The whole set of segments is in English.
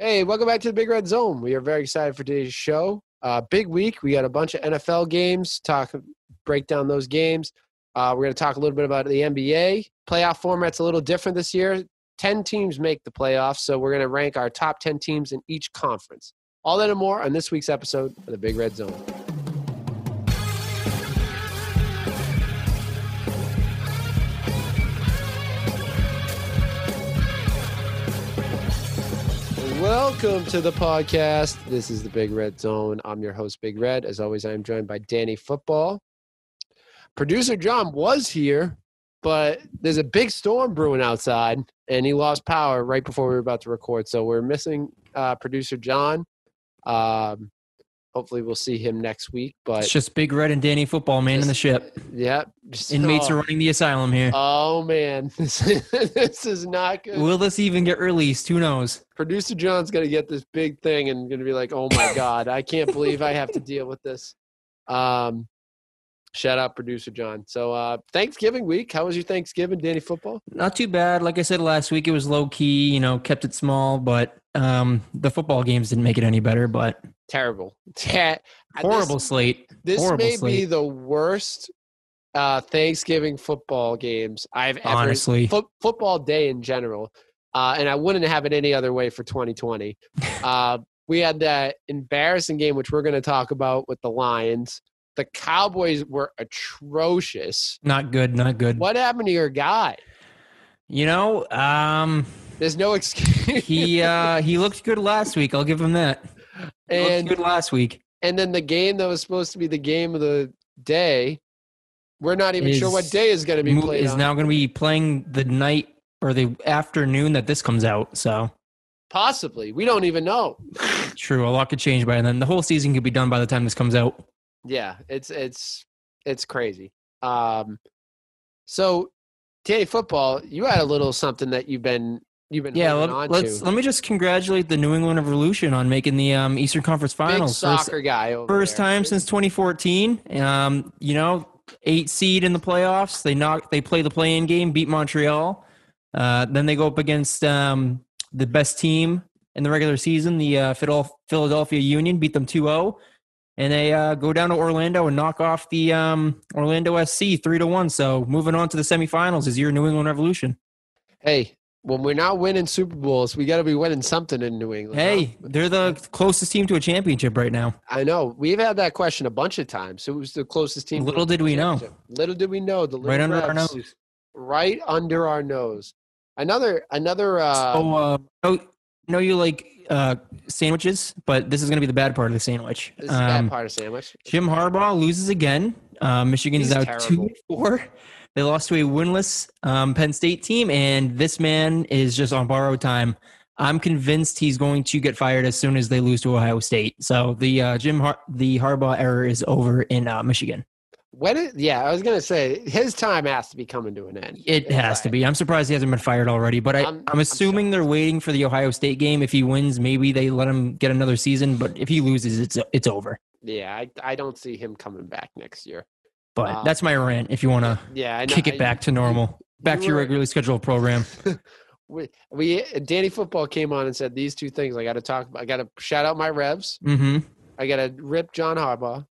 Hey, welcome back to the Big Red Zone. We are very excited for today's show. Big week. We got a bunch of NFL games. Break down those games. We're going to talk a little bit about the NBA. Playoff format's a little different this year. 10 teams make the playoffs, so we're going to rank our top 10 teams in each conference. All that and more on this week's episode of the Big Red Zone. Welcome to the podcast. This is the Big Red Zone. I'm your host, Big Red. As always, I'm joined by Danny Football. Producer John was here, but there's a big storm brewing outside, and he lost power right before we were about to record. So we're missing producer John. Hopefully we'll see him next week. But it's just Big Red and Danny Football, man, in the ship. Yeah. Inmates are running the asylum here. Oh, man. This is not good. Will this even get released? Who knows? Producer John's going to get this big thing and going to be like, oh, my God, I can't believe I have to deal with this. Shout out Producer John. So Thanksgiving week. How was your Thanksgiving, Danny Football? Not too bad. Like I said last week, it was low-key, kept it small, but the football games didn't make it any better, but terrible. Horrible slate. This Horrible may slate. be the worst Thanksgiving football games I've ever Honestly. Football day in general. And I wouldn't have it any other way for 2020. We had that embarrassing game, which we're going to talk about with the Lions. The Cowboys were atrocious. Not good. What happened to your guy? There's no excuse. He looked good last week. I'll give him that. He looked good last week. And then the game that was supposed to be the game of the day, we're not even sure what day is going to be played is on. now going to be playing the night or the afternoon that this comes out. So possibly. We don't even know. True. A lot could change by then. The whole season could be done by the time this comes out. Yeah, it's crazy. So, Danny Football, you had a little something that you've been let me just congratulate the New England Revolution on making the Eastern Conference Finals. Big soccer guy over First there. time since 2014. 8 seed in the playoffs. They play the play-in game, beat Montreal. Then they go up against the best team in the regular season, the Philadelphia Union, beat them 2-0. And they go down to Orlando and knock off the Orlando SC 3-1. So moving on to the semifinals is your New England Revolution. Hey, when we're not winning Super Bowls, we got to be winning something in New England. Hey, they're the closest team to a championship right now. I know. We've had that question a bunch of times. Who's the closest team? Little did we know. Little did we know. The right under our nose. Right under our nose. Another. You like sandwiches, but this is going to be the bad part of the sandwich. This is the bad part of sandwich. Jim Harbaugh loses again. Michigan's now 2-4. They lost to a winless Penn State team, and this man is just on borrowed time. I'm convinced he's going to get fired as soon as they lose to Ohio State. So the Harbaugh era is over in Michigan. I was going to say, his time has to be coming to an end. It has to be. I'm surprised he hasn't been fired already, but I'm assuming they're waiting for the Ohio State game. If he wins, maybe they let him get another season, but if he loses, it's over. Yeah, I don't see him coming back next year. But that's my rant if you want to kick it back to normal. Back to your regularly scheduled program. Danny Football came on and said these two things I got to talk about. I got to shout out my Revs. Mm-hmm. I got to rip John Harbaugh.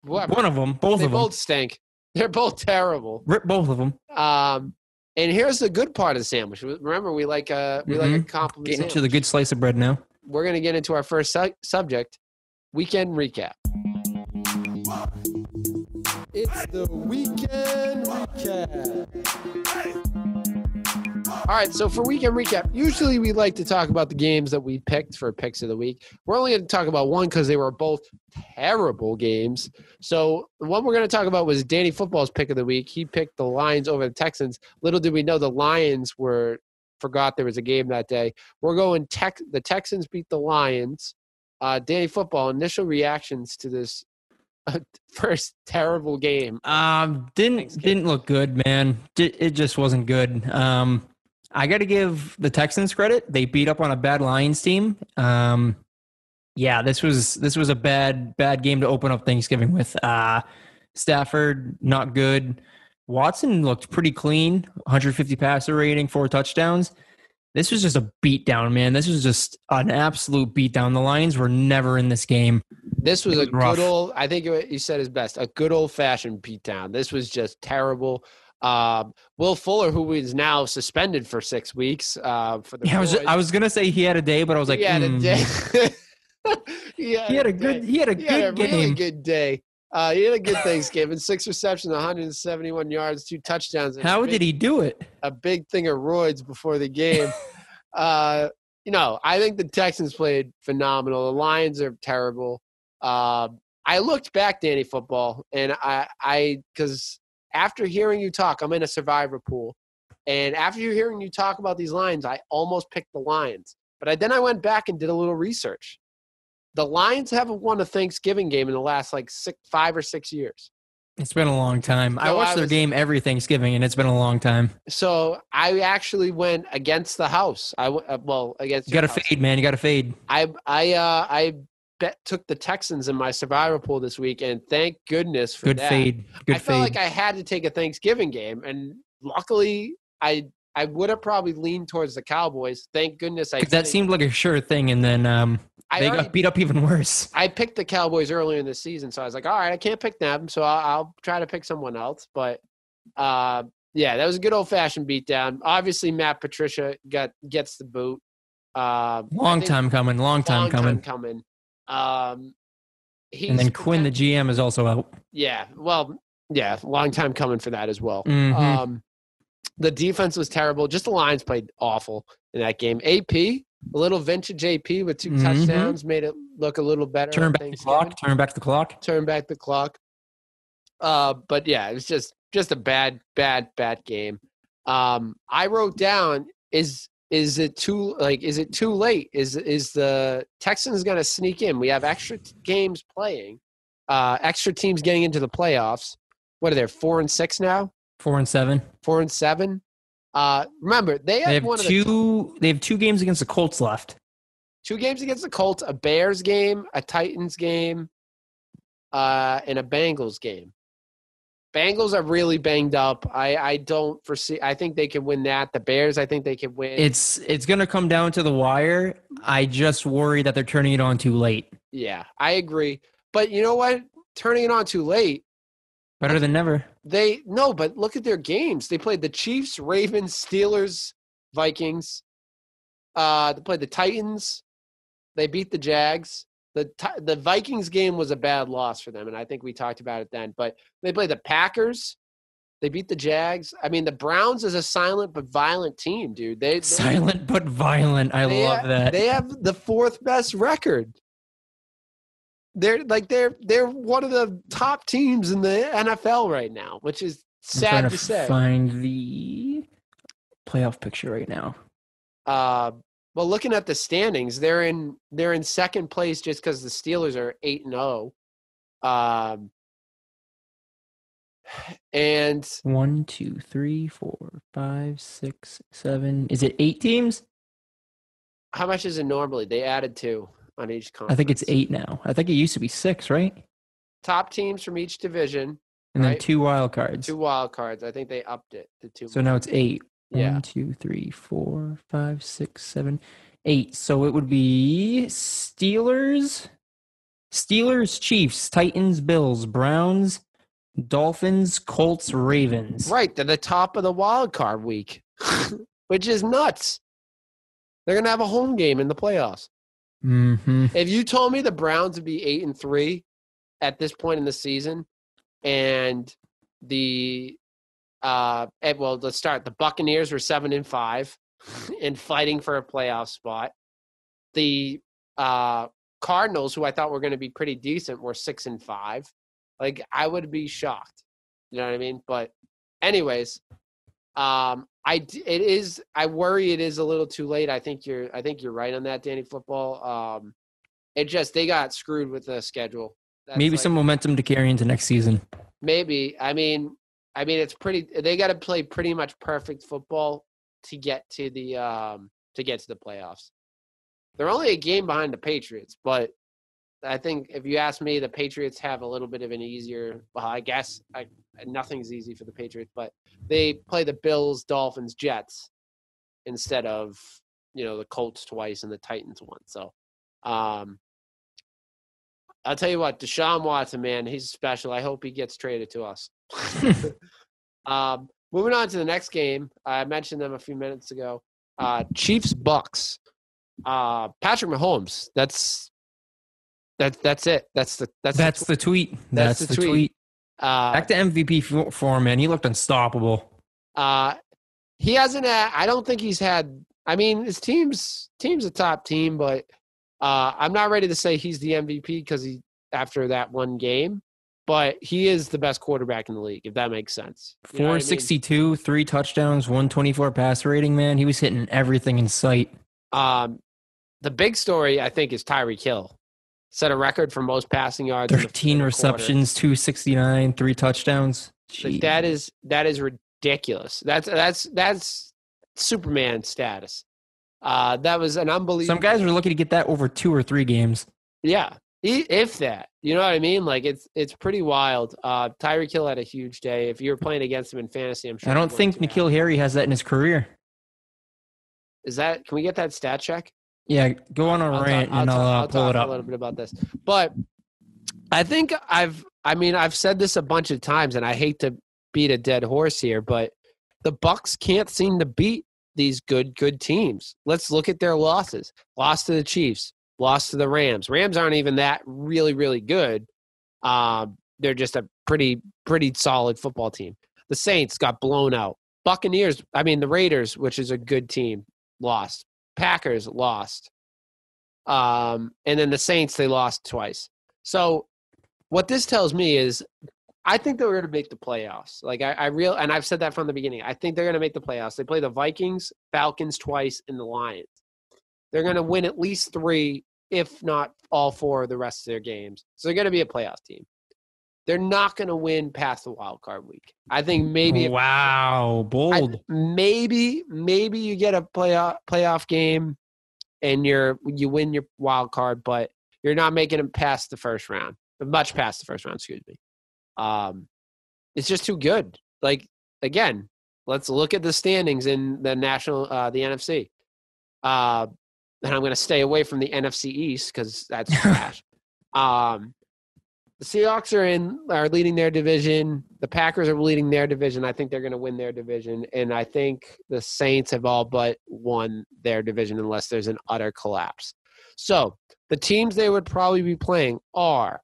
One of them. Both of them. They both stink. They're both terrible. Rip both of them. And here's the good part of the sandwich. Remember, we like a compliment. Getting into the good slice of bread now. We're going to get into our first subject, weekend recap. It's the weekend recap. All right, so for weekend recap, usually we like to talk about the games that we picked for picks of the week. We're only going to talk about one because they were both terrible games. So the one we're going to talk about was Danny Football's pick of the week. He picked the Lions over the Texans. Little did we know the Lions forgot there was a game that day. We're going the Texans beat the Lions. Danny Football, initial reactions to this first terrible game. Didn't look good, man. It just wasn't good. I got to give the Texans credit. They beat up on a bad Lions team. This was a bad game to open up Thanksgiving with. Stafford, not good. Watson looked pretty clean, 150 passer rating, 4 touchdowns. This was just a beatdown, man. This was just an absolute beatdown. The Lions were never in this game. This was a rough. good old, I think you said is best, a good old-fashioned beatdown. This was just terrible. Will Fuller, who is now suspended for 6 weeks for the I was gonna say he had a day, but I was like, he had a day. he had a good game. Really good day. He had a good Thanksgiving. 6 receptions, 171 yards, 2 touchdowns. How did he do it? A big thing of roids before the game. I think the Texans played phenomenal. The Lions are terrible. I looked back, Danny Football, and because after hearing you talk, I'm in a survivor pool, and after hearing you talk about these Lions, I almost picked the Lions. But then I went back and did a little research. The Lions haven't won a Thanksgiving game in the last 5 or 6 years. It's been a long time. I watch their game every Thanksgiving, and it's been a long time. So I actually went against the house. Against. You got to fade, man. You got to fade. I took the Texans in my survivor pool this week, and thank goodness for that. Good fade. I felt like I had to take a Thanksgiving game, and luckily I would have probably leaned towards the Cowboys. Thank goodness I didn't. That seemed like a sure thing, and then they got beat up even worse. I picked the Cowboys earlier in the season, so I was like, all right, I can't pick them, so I'll try to pick someone else. But, that was a good old-fashioned beatdown. Obviously, Matt Patricia gets the boot. Long time coming. And then Quinn, the GM, is also out. Yeah, long time coming for that as well. Mm-hmm. The defense was terrible. Just the Lions played awful in that game. AP, a little vintage AP with 2 touchdowns, made it look a little better. Turn back the clock. But yeah, it was just a bad game. I wrote down, is it too late? Is the Texans going to sneak in? We have extra games playing, extra teams getting into the playoffs. What are they, 4-6 now? 4-7. 4-7. Remember, they have two games against the Colts left. 2 games against the Colts, a Bears game, a Titans game, and a Bengals game. Bengals are really banged up. I don't foresee. I think they can win that. The Bears, I think they can win. It's going to come down to the wire. I just worry that they're turning it on too late. Yeah, I agree. But you know what? Turning it on too late. Better than never. But look at their games. They played the Chiefs, Ravens, Steelers, Vikings. They played the Titans. They beat the Jags. The Vikings game was a bad loss for them, and I think we talked about it then. But they played the Packers. They beat the Jags. I mean, the Browns is a silent but violent team, dude. Silent but violent. I love that. They have the 4th best record. They're one of the top teams in the NFL right now, which is sad to say. Find the playoff picture right now. Well, looking at the standings, they're in second place just because the Steelers are 8-0. And 1, 2, 3, 4, 5, 6, 7. Is it 8 teams? How much is it normally? They added 2 on each conference. I think it's 8 now. I think it used to be 6, right? Top teams from each division. And then 2 wild cards. 2 wild cards. I think they upped it to 2. So now it's 8. Yeah. 1, 2, 3, 4, 5, 6, 7, 8. So it would be Steelers, Chiefs, Titans, Bills, Browns, Dolphins, Colts, Ravens. Right. They're the top of the wild card week, which is nuts. They're going to have a home game in the playoffs. Mm-hmm. If you told me the Browns would be 8-3 at this point in the season, and let's start. The Buccaneers were 7-5 and fighting for a playoff spot. The Cardinals, who I thought were going to be pretty decent, were 6-5. Like, I would be shocked. You know what I mean? But anyways, I worry it is a little too late. I think you're right on that, Danny Football. They got screwed with the schedule. Maybe some momentum to carry into next season. Maybe. I mean, it's they got to play pretty much perfect football to get to the playoffs. They're only a game behind the Patriots, but I think if you ask me, the Patriots have a little bit of an easier. Well, I guess nothing's easy for the Patriots, but they play the Bills, Dolphins, Jets instead of the Colts twice and the Titans once. So, I'll tell you what, Deshaun Watson, man, he's special. I hope he gets traded to us. Moving on to the next game, I mentioned them a few minutes ago. Chiefs Bucks. Patrick Mahomes. That's it. That's the tweet. That's the tweet. Back to MVP form, man. He looked unstoppable. He hasn't had, I don't think he's had, I mean, his team's a top team, but I'm not ready to say he's the MVP because after that one game, but he is the best quarterback in the league, if that makes sense. 462, 3 touchdowns, 124 passer rating, man. He was hitting everything in sight. The big story, I think, is Tyreek Hill. Set a record for most passing yards. 13 receptions, 269, 3 touchdowns. Like that is ridiculous. That's Superman status. That was an unbelievable. Some guys are looking to get that over 2 or 3 games. Yeah, if that. You know what I mean? Like it's pretty wild. Tyreek Hill had a huge day. If you were playing against him in fantasy, I'm sure. I don't think N'Keal Harry has that in his career. Can we get that stat check? Yeah, go on a rant and I'll pull it up. A little bit about this. But I think I've said this a bunch of times, and I hate to beat a dead horse here, but the Bucs can't seem to beat these good teams. Let's look at their losses. Lost to the Chiefs, lost to the Rams. Rams aren't even that really, really good. They're just a pretty solid football team. The Saints got blown out. The Raiders, which is a good team, lost. Packers lost. And then the Saints, they lost twice. So what this tells me is I think they're going to make the playoffs. Like and I've said that from the beginning. I think they're going to make the playoffs. They play the Vikings, Falcons twice, and the Lions. They're going to win at least 3, if not all 4 of the rest of their games. So they're going to be a playoff team. They're not going to win past the wild card week. I think maybe. Wow, bold. Maybe you get a playoff game, and you win your wild card, but you're not making them past the first round. Much past the first round, excuse me. It's just too good. Like again, let's look at the standings in the the NFC. And I'm going to stay away from the NFC East because that's trash. The Seahawks are leading their division. The Packers are leading their division. I think they're going to win their division. And I think the Saints have all but won their division unless there's an utter collapse. So the teams they would probably be playing are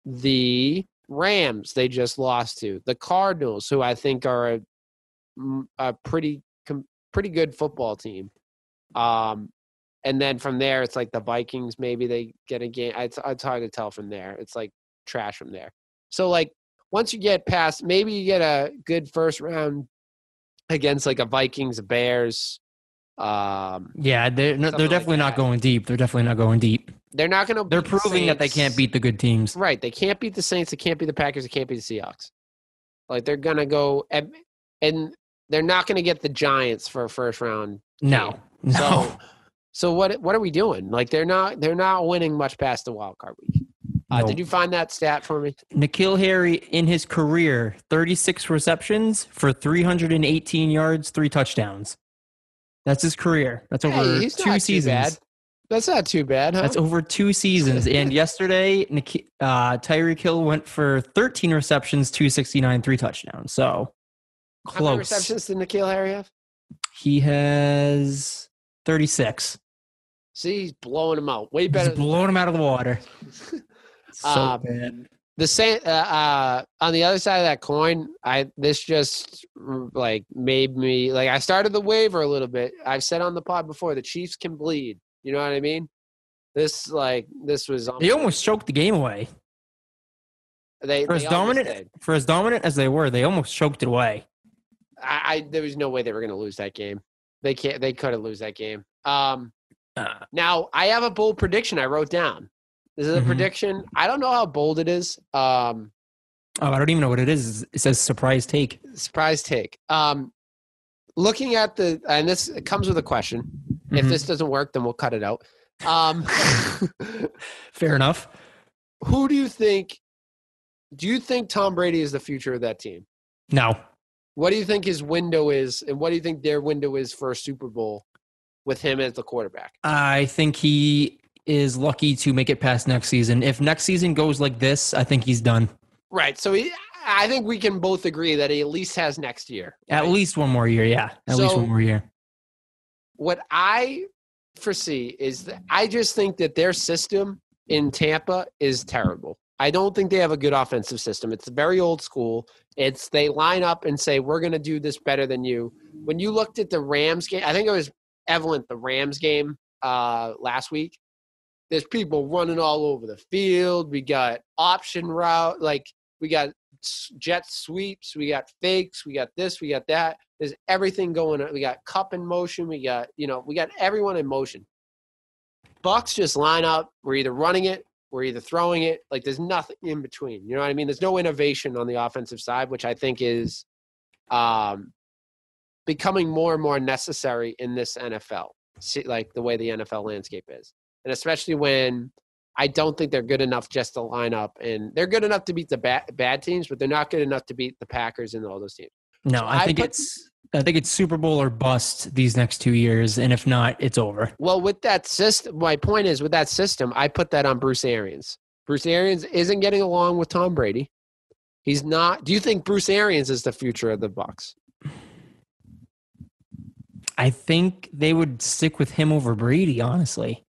the Rams they just lost to, the Cardinals, who I think are a pretty good football team. And then from there, it's like the Vikings, maybe they get a game. It's hard to tell from there. It's like trash from there. So, like, once you get past, maybe you get a good first round against, like, a Vikings, a Bears. Yeah, they're definitely not going deep. They're definitely not going deep. They're not going to. They're proving that they can't beat the good teams. Right. They can't beat the Saints. They can't beat the Packers. They can't beat the Seahawks. Like, they're going to go and they're not going to get the Giants for a first round. No. So what are we doing? Like they're not winning much past the wild card week. Nope. Did you find that stat for me? N'Keal Harry in his career, 36 receptions for 318 yards, 3 touchdowns. That's his career. That's over 2 seasons. That's not too bad, huh? That's over 2 seasons. And yesterday, Tyreek Hill went for 13 receptions, 269, 3 touchdowns. So close. How many receptions did N'Keal Harry have? He has 36. See, he's blowing him out. Way better. He's blowing him out of the water. So bad. The same on the other side of that coin, this just like made me like I started the waiver a little bit. I've said on the pod before the Chiefs can bleed. You know what I mean? This was they almost choked the game away. For as dominant as they were, they almost choked it away. There was no way they were going to lose that game. They couldn't lose that game. Now I have a bold prediction I wrote down. This is a prediction. I don't know how bold it is. I don't even know what it is. It says surprise take. Surprise take. Looking at and this comes with a question. Mm-hmm. If this doesn't work, then we'll cut it out. Fair enough. Who do you think Tom Brady is the future of that team? No. What do you think his window is, and what do you think their window is for a Super Bowl with him as the quarterback? I think he is lucky to make it past next season. If next season goes like this, I think he's done. Right. So I think we can both agree that he at least has next year. Right? At least one more year, yeah. At least one more year. What I foresee is that I just think that their system in Tampa is terrible. I don't think they have a good offensive system. It's very old school. It's they line up and say, we're going to do this better than you. When you looked at the Rams game, I think it was evident the Rams game last week, there's people running all over the field. We got option route. Like, we got jet sweeps. We got fakes. We got this. We got that. There's everything going on. We got cup in motion. We got everyone in motion. Bucks just line up. We're either running it. We're either throwing it. Like, there's nothing in between. You know what I mean? There's no innovation on the offensive side, which I think is becoming more and more necessary in this NFL, like the way the NFL landscape is. And especially when I don't think they're good enough just to line up. And they're good enough to beat the bad teams, but they're not good enough to beat the Packers and all those teams. No, so I think it's Super Bowl or bust these next 2 years, and if not, it's over. Well, with that system, my point is with that system, I put that on Bruce Arians. Bruce Arians isn't getting along with Tom Brady. He's not. Do you think Bruce Arians is the future of the Bucs? I think they would stick with him over Brady, honestly.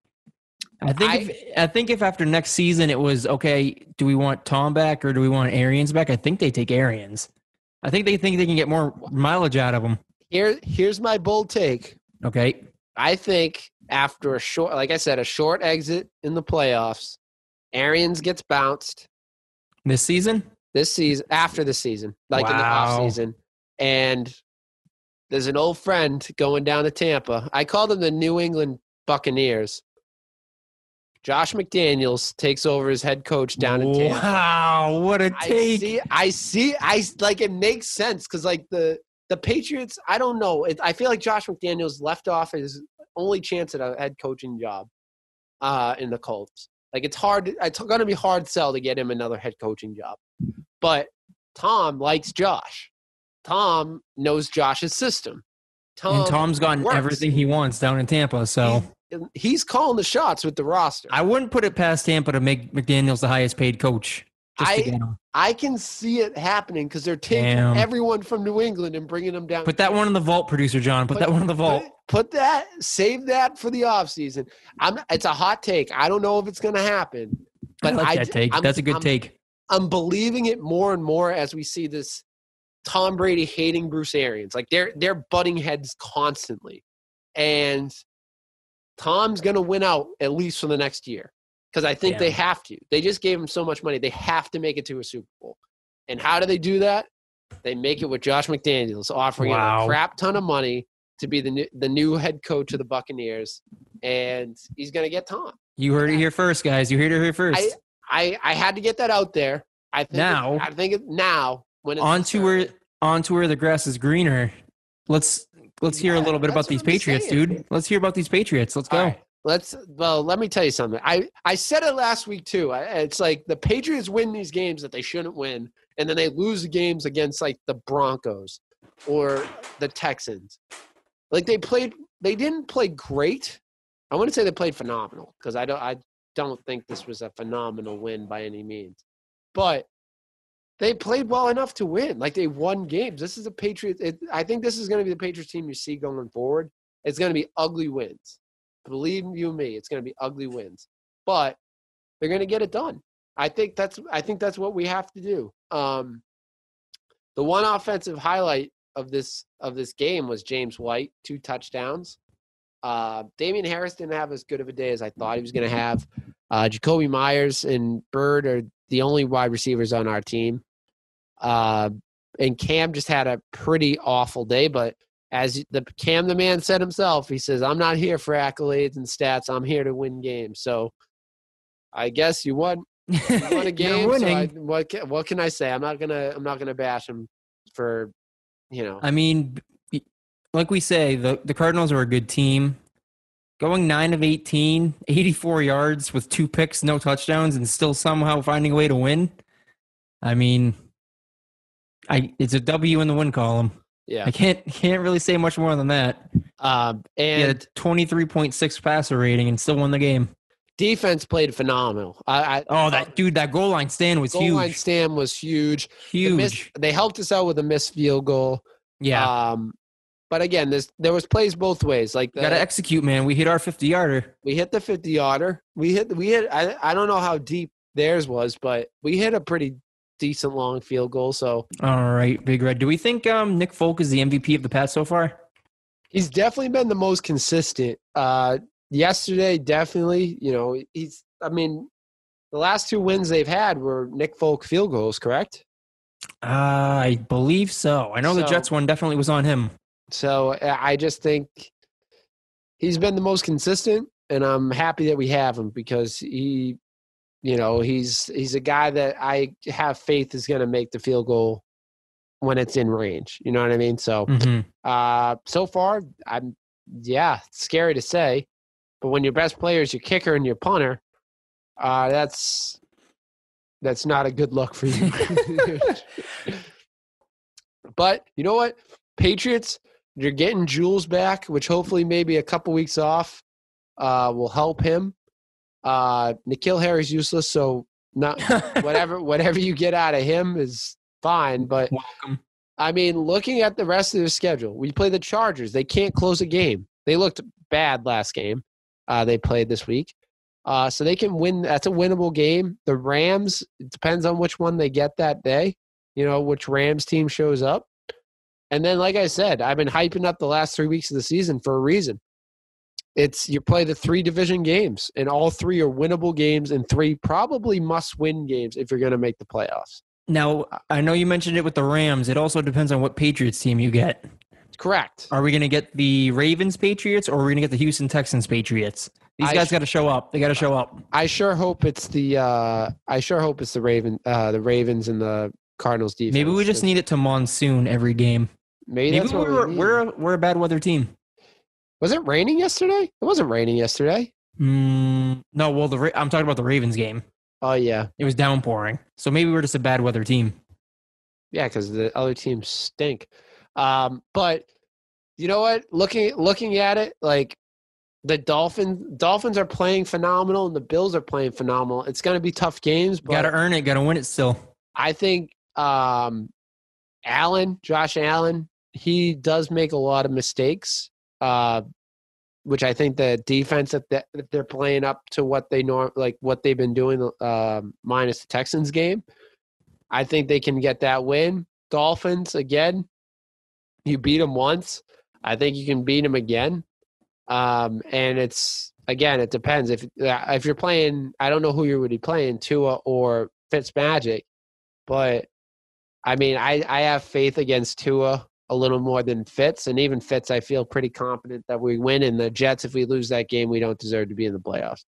I think if after next season it was, okay, do we want Tom back or do we want Arians back? I think they take Arians. I think they can get more mileage out of him. Here's my bold take. Okay. I think after a short exit in the playoffs, Arians gets bounced. This season, after the season, like in the offseason. And there's an old friend going down to Tampa. I call them the New England Buccaneers. Josh McDaniels takes over as head coach down in Tampa. Wow, what a take. I see, like, it makes sense because, like, the Patriots, I don't know. I feel like Josh McDaniels left off his only chance at a head coaching job in the Colts. Like, it's going to be hard sell to get him another head coaching job. But Tom likes Josh. Tom knows Josh's system. Tom's gotten everything he wants down in Tampa, so he's calling the shots with the roster. I wouldn't put it past Tampa to make McDaniels the highest paid coach. I can see it happening because they're taking everyone from New England and bringing them down. Put that one in the vault, producer John. Put that one in the vault. Save that for the offseason. It's a hot take. I don't know if it's going to happen. But I like that take. That's a good take. I'm believing it more and more as we see this Tom Brady hating Bruce Arians. Like, they're butting heads constantly. And Tom's going to win out at least for the next year because I think they have to. They just gave him so much money. They have to make it to a Super Bowl. And how do they do that? They make it with Josh McDaniels offering him a crap ton of money to be the new head coach of the Buccaneers, and he's going to get Tom. You heard it here first, guys. You heard it here first. I had to get that out there. I think now when it's on to where the grass is greener. Let's hear a little bit about these Patriots, dude. Let's hear about these Patriots. Let's go. Right. Let me tell you something. I said it last week too. It's like the Patriots win these games that they shouldn't win, and then they lose the games against like the Broncos or the Texans. Like they didn't play great. I wouldn't say they played phenomenal because I don't think this was a phenomenal win by any means. But they played well enough to win. Like, they won games. This is a Patriots. I think this is going to be the Patriots team you see going forward. It's going to be ugly wins. Believe you me, it's going to be ugly wins. But they're going to get it done. I think that's what we have to do. The one offensive highlight of this game was James White, 2 touchdowns. Damian Harris didn't have as good of a day as I thought he was going to have. Jacoby Myers and Bird are the only wide receivers on our team. And Cam just had a pretty awful day, but as the man said himself, he says, I'm not here for accolades and stats. I'm here to win games. So I guess you won a game. So what can I say? I'm not gonna bash him for, I mean, like we say, the Cardinals are a good team. Going 9 of 18, 84 yards with 2 picks, no touchdowns, and still somehow finding a way to win. I mean, it's a W in the win column. Yeah, I can't really say much more than that. And 23.6 passer rating and still won the game. defense played phenomenal. That goal line stand was huge. Goal line stand was huge. Huge. They helped us out with a missed field goal. Yeah. But again, there was plays both ways. Like got to execute, man. We hit our 50-yarder. We hit the 50-yarder. We hit. I don't know how deep theirs was, but we hit a pretty decent long field goal. So all right, Big Red. Do we think Nick Folk is the MVP of the Pats so far? He's definitely been the most consistent. Yesterday, definitely. The last 2 wins they've had were Nick Folk field goals, correct? I believe so. I know the Jets one definitely was on him. So I just think he's been the most consistent, and I'm happy that we have him because he's a guy that I have faith is going to make the field goal when it's in range. You know what I mean? So, so far, it's scary to say, but when your best player is your kicker and your punter, that's not a good look for you. But you know what? Patriots, you're getting Jules back, which hopefully maybe a couple weeks off will help him. N'Keal Harry's useless, so not whatever you get out of him is fine. But welcome. I mean, looking at the rest of their schedule, we play the Chargers. They can't close a game. They looked bad last game. They played this week. So they can win. That's a winnable game. The Rams, it depends on which one they get that day, which Rams team shows up. And then, like I said, I've been hyping up the last 3 weeks of the season for a reason. You play the 3 division games, and all 3 are winnable games and 3 probably must-win games if you're going to make the playoffs. Now, I know you mentioned it with the Rams. It also depends on what Patriots team you get. Correct. Are we going to get the Ravens Patriots, or are we going to get the Houston Texans Patriots? These guys got to show up. They got to show up. I sure hope it's the Ravens and the Cardinals defense. Maybe we just need it to monsoon every game. Maybe that's what we're a bad weather team. Was it raining yesterday? It wasn't raining yesterday. No, well, I'm talking about the Ravens game. Oh, yeah. It was downpouring. So maybe we're just a bad weather team. Yeah, because the other teams stink. But you know what? Looking at it, like the Dolphins are playing phenomenal and the Bills are playing phenomenal. It's going to be tough games. But got to earn it. Got to win it still. I think Josh Allen, he does make a lot of mistakes, which I think the defense that they're playing up to what what they've been doing minus the Texans game. I think they can get that win. Dolphins, again, you beat them once. I think you can beat them again. And it depends. If you're playing, I don't know who you would be playing, Tua or Fitzmagic, but I mean, I have faith against Tua a little more than Fitz, and even Fitz, I feel pretty confident that we win. And the Jets, if we lose that game, we don't deserve to be in the playoffs.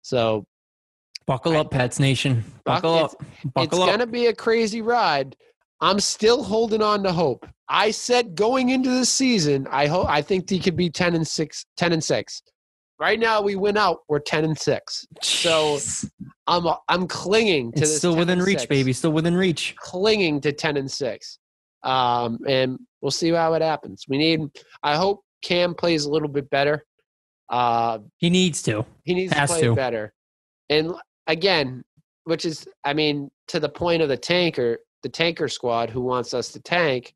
So, buckle up, Pats Nation. Buckle up. It's going to be a crazy ride. I'm still holding on to hope. I said going into the season, I think he could be 10-6. Right now, we win out. We're 10-6. So I'm clinging to this. It's still within reach, baby. Still within reach. Clinging to 10-6. And we'll see how it happens. I hope Cam plays a little bit better. He needs to. He needs to play better. And again, which is, I mean, to the point of the tanker squad who wants us to tank.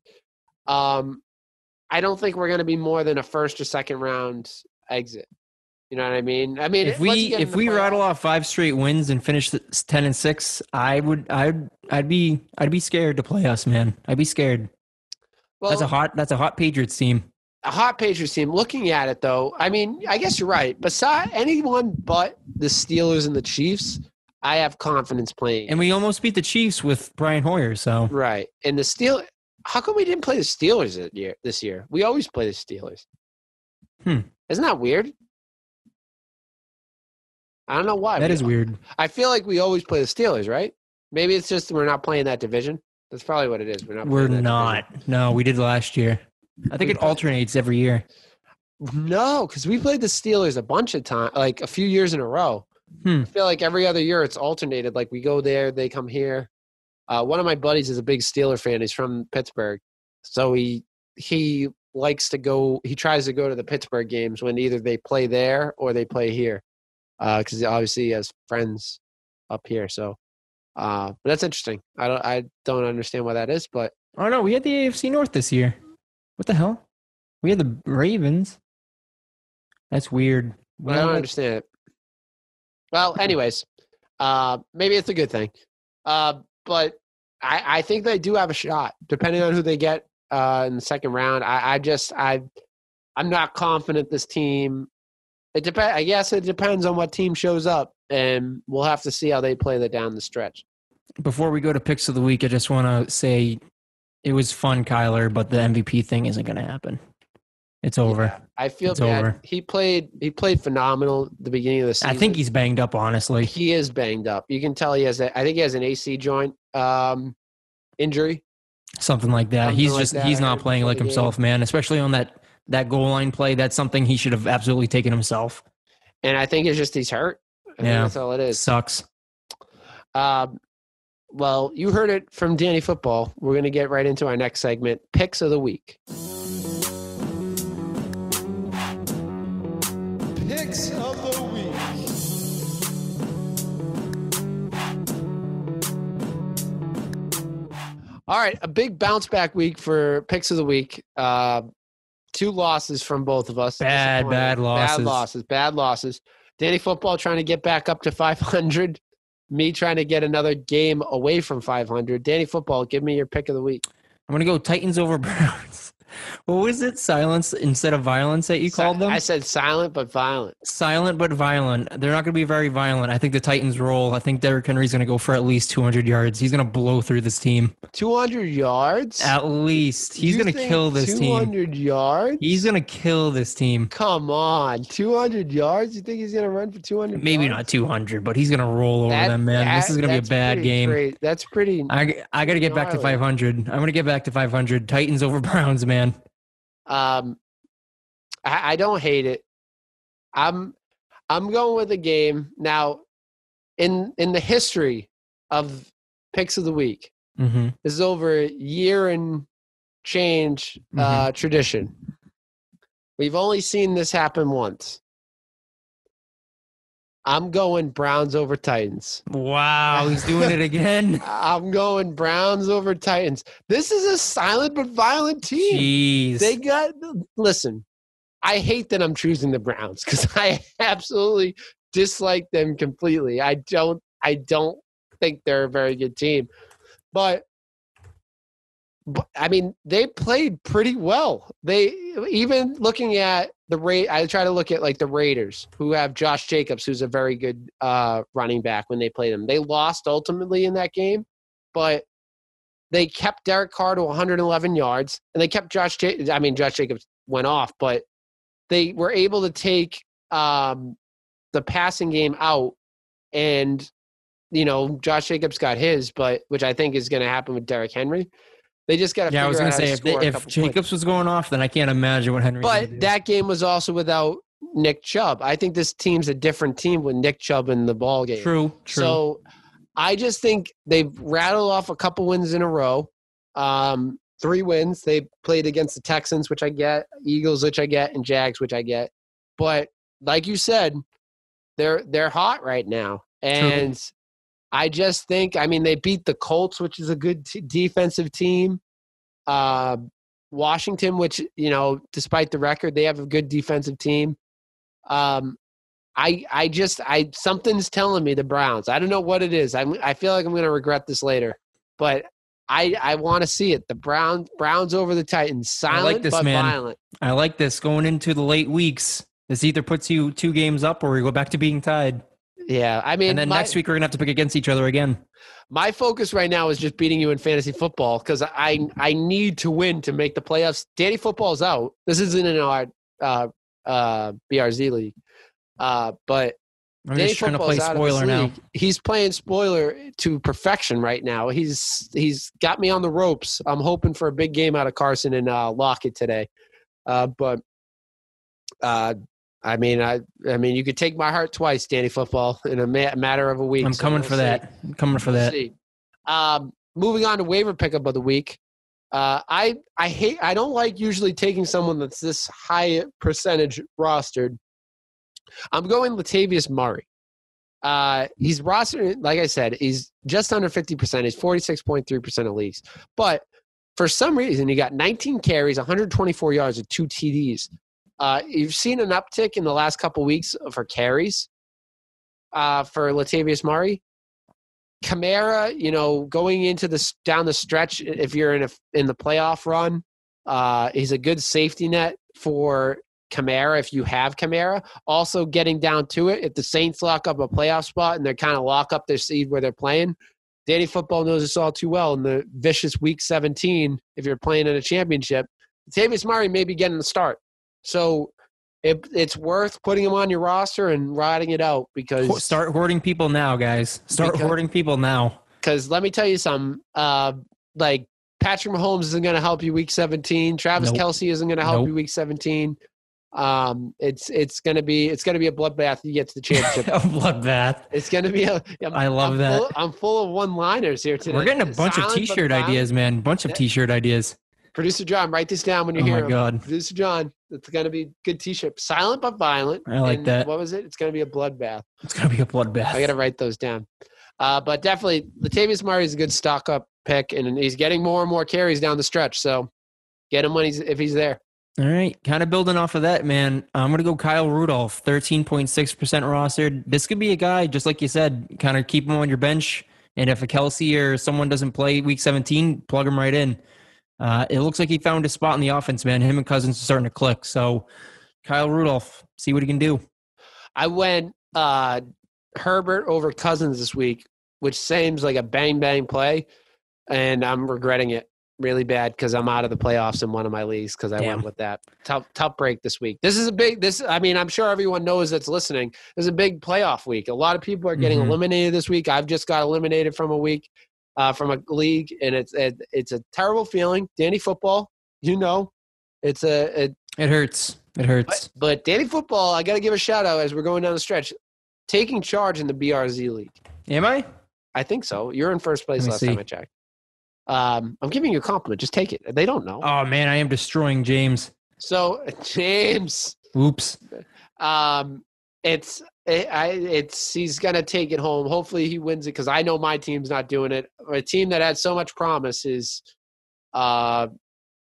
I don't think we're going to be more than a first or second round exit. You know what I mean? I mean, if we rattle off 5 straight wins and finish 10-6, I'd be scared to play us, man. I'd be scared. Well, that's a hot Patriots team. A hot Patriots team. Looking at it though, I mean, I guess you're right. Besides anyone but the Steelers and the Chiefs, I have confidence playing. And we almost beat the Chiefs with Brian Hoyer, so right. And the Steelers. How come we didn't play the Steelers this year? We always play the Steelers. Isn't that weird? I don't know why. That is weird. I feel like we always play the Steelers, right? Maybe it's just we're not playing that division. That's probably what it is. We're not. No, we did last year. I think it alternates every year. No, because we played the Steelers a bunch of times, like a few years in a row. I feel like every other year it's alternated. Like we go there, they come here. One of my buddies is a big Steeler fan. He's from Pittsburgh. So he he tries to go to the Pittsburgh games when either they play there or they play here. Because obviously he has friends up here. So, but that's interesting. I don't understand why that is, but Oh no, we had the AFC North this year. What the hell? We had the Ravens. That's weird. I don't understand it. Well, anyways, maybe it's a good thing. But I think they do have a shot, depending on who they get in the second round. I'm not confident this team. I guess it depends on what team shows up, and we'll have to see how they play down the stretch. Before we go to picks of the week, I just want to say it was fun, Kyler, but the MVP thing isn't going to happen. It's over. Yeah, I feel it's bad. Over. He played phenomenal at the beginning of the season. I think he's banged up, honestly. He is banged up. You can tell I think he has an AC joint injury. Something like that. He's not playing like himself, man, especially on that goal line play. That's something he should have absolutely taken himself. And I think it's just he's hurt. I think that's all it is. Sucks. Well, you heard it from Danny Football. We're going to get right into our next segment, Picks of the Week. Picks of the Week. All right, a big bounce back week for Picks of the Week. 2 losses from both of us. Bad losses. Danny Football trying to get back up to 500. Me trying to get another game away from 500. Danny Football, give me your pick of the week. I'm going to go Titans over Browns. What was it? Silence instead of violence that you called them? I said silent but violent. Silent but violent. They're not going to be very violent. I think the Titans roll. I think Derrick Henry's going to go for at least 200 yards. He's going to blow through this team. 200 yards? At least. He's going to kill this team. 200 yards? He's going to kill this team. Come on. 200 yards? You think he's going to run for 200 Maybe yards? Not 200, but he's going to roll over them, man. This is going to be a bad game. That's pretty. I got to get back to 500. I'm going to get back to 500. Titans over Browns, man. I don't hate it. I'm going with a game now. In the history of Picks of the Week, this is over a year and change tradition. We've only seen this happen once. I'm going Browns over Titans. Wow, he's doing it again. I'm going Browns over Titans. This is a silent but violent team. Jeez. Listen, I hate that I'm choosing the Browns because I absolutely dislike them completely. I don't think they're a very good team. But I mean, they played pretty well. They even looking at I try to look at like the Raiders, who have Josh Jacobs, who's a very good running back when they play them. They lost ultimately in that game, but they kept Derek Carr to 111 yards, and they kept Josh Jacobs went off, but they were able to take the passing game out, and Josh Jacobs got his, but which I think is going to happen with Derrick Henry. They just got to figure out how to score a couple points. If Jacobs was going off, then I can't imagine what Henry would do. But that game was also without Nick Chubb. I think this team's a different team with Nick Chubb in the ball game. True. So I just think they've rattled off a couple wins in a row. 3 wins. They played against the Texans, which I get, Eagles, which I get, and Jags, which I get. But like you said, they're hot right now. And true. I just think, they beat the Colts, which is a good defensive team. Washington, which, despite the record, they have a good defensive team. Something's telling me the Browns. I don't know what it is. I feel like I'm going to regret this later, but I want to see it. The Browns over the Titans. Silent but violent. I like this going into the late weeks. This either puts you 2 games up or we go back to being tied. Yeah, and then next week we're gonna have to pick against each other again. My focus right now is just beating you in fantasy football because I need to win to make the playoffs. Danny Football's out. This isn't in our BRZ league, but I'm just trying to play spoiler now. He's playing spoiler to perfection right now. He's got me on the ropes. I'm hoping for a big game out of Carson and Lockett today, but. You could take my heart twice, Danny Football, in a matter of a week. I'm coming for that. Moving on to waiver pickup of the week. I don't like usually taking someone that's this high percentage rostered. I'm going Latavius Murray. He's rostered, like I said, he's just under 50%. He's 46.3% of leagues. But for some reason, he got 19 carries, 124 yards, and 2 TDs. You've seen an uptick in the last couple weeks for carries for Latavius Murray. Kamara, going into down the stretch, if you're in the playoff run, he's a good safety net for Kamara if you have Kamara. Also getting down to it, if the Saints lock up a playoff spot and they kind of lock up their seed where they're playing, Danny Football knows this all too well. In the vicious Week 17, if you're playing in a championship, Latavius Murray may be getting the start. So it's worth putting him on your roster and riding it out because start hoarding people now, guys. Hoarding people now. Because let me tell you something. Like Patrick Mahomes isn't going to help you Week 17. Travis Kelce isn't going to help you Week 17. It's going to be a bloodbath. You get to the championship. A bloodbath. It's going to be I love that. I'm full of one-liners here today. We're getting a bunch of T-shirt ideas, man. Bunch of T-shirt ideas. Producer John, write this down when you hear him. Oh, my God. Producer John, it's going to be good T-shirt. Silent but violent. I like that. What was it? It's going to be a bloodbath. It's going to be a bloodbath. I got to write those down. But definitely, Latavius Murray is a good stock-up pick, and he's getting more and more carries down the stretch. So get him if he's there. All right. Kind of building off of that, man. I'm going to go Kyle Rudolph, 13.6% rostered. This could be a guy, just like you said, kind of keep him on your bench. And if a Kelce or someone doesn't play Week 17, plug him right in. It looks like he found a spot in the offense, man. Him and Cousins are starting to click. So Kyle Rudolph, see what he can do. I went Herbert over Cousins this week, which seems like a bang play, and I'm regretting it really bad because I'm out of the playoffs in one of my leagues because I went with that. Tough break this week. I'm sure everyone knows that's listening. This is a big playoff week. A lot of people are getting eliminated this week. I've just got eliminated from a week. From a league, and it's a terrible feeling. Danny Football, it hurts. It hurts. But Danny Football, I got to give a shout out as we're going down the stretch, taking charge in the BRZ league. Am I? I think so. You're in first place last time I checked. I'm giving you a compliment. Just take it. They don't know. Oh man, I am destroying James. So James. Oops. He's gonna take it home. Hopefully he wins it because I know my team's not doing it. A team that had so much promise is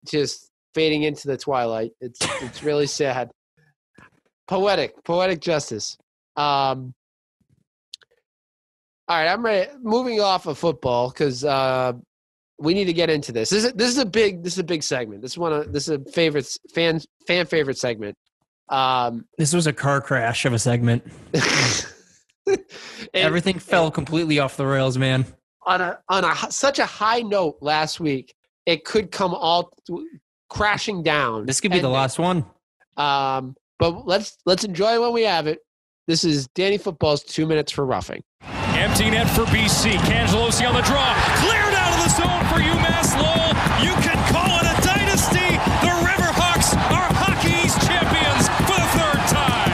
just fading into the twilight. It's really sad. Poetic justice. All right, I'm ready. Moving off of football because we need to get into this. This is a big segment. This is a fan favorite segment. This was a car crash of a segment. Everything fell completely off the rails, man. On such a high note last week, it could come all crashing down. This could be the last one. But let's enjoy it when we have it. This is Danny Football's 2 minutes for roughing. Empty net for BC. Cangelosi on the draw. Cleared out of the zone for UMASS Lowell. You can call it a dynasty. The Riverhawks are Hockey East champions for the third time.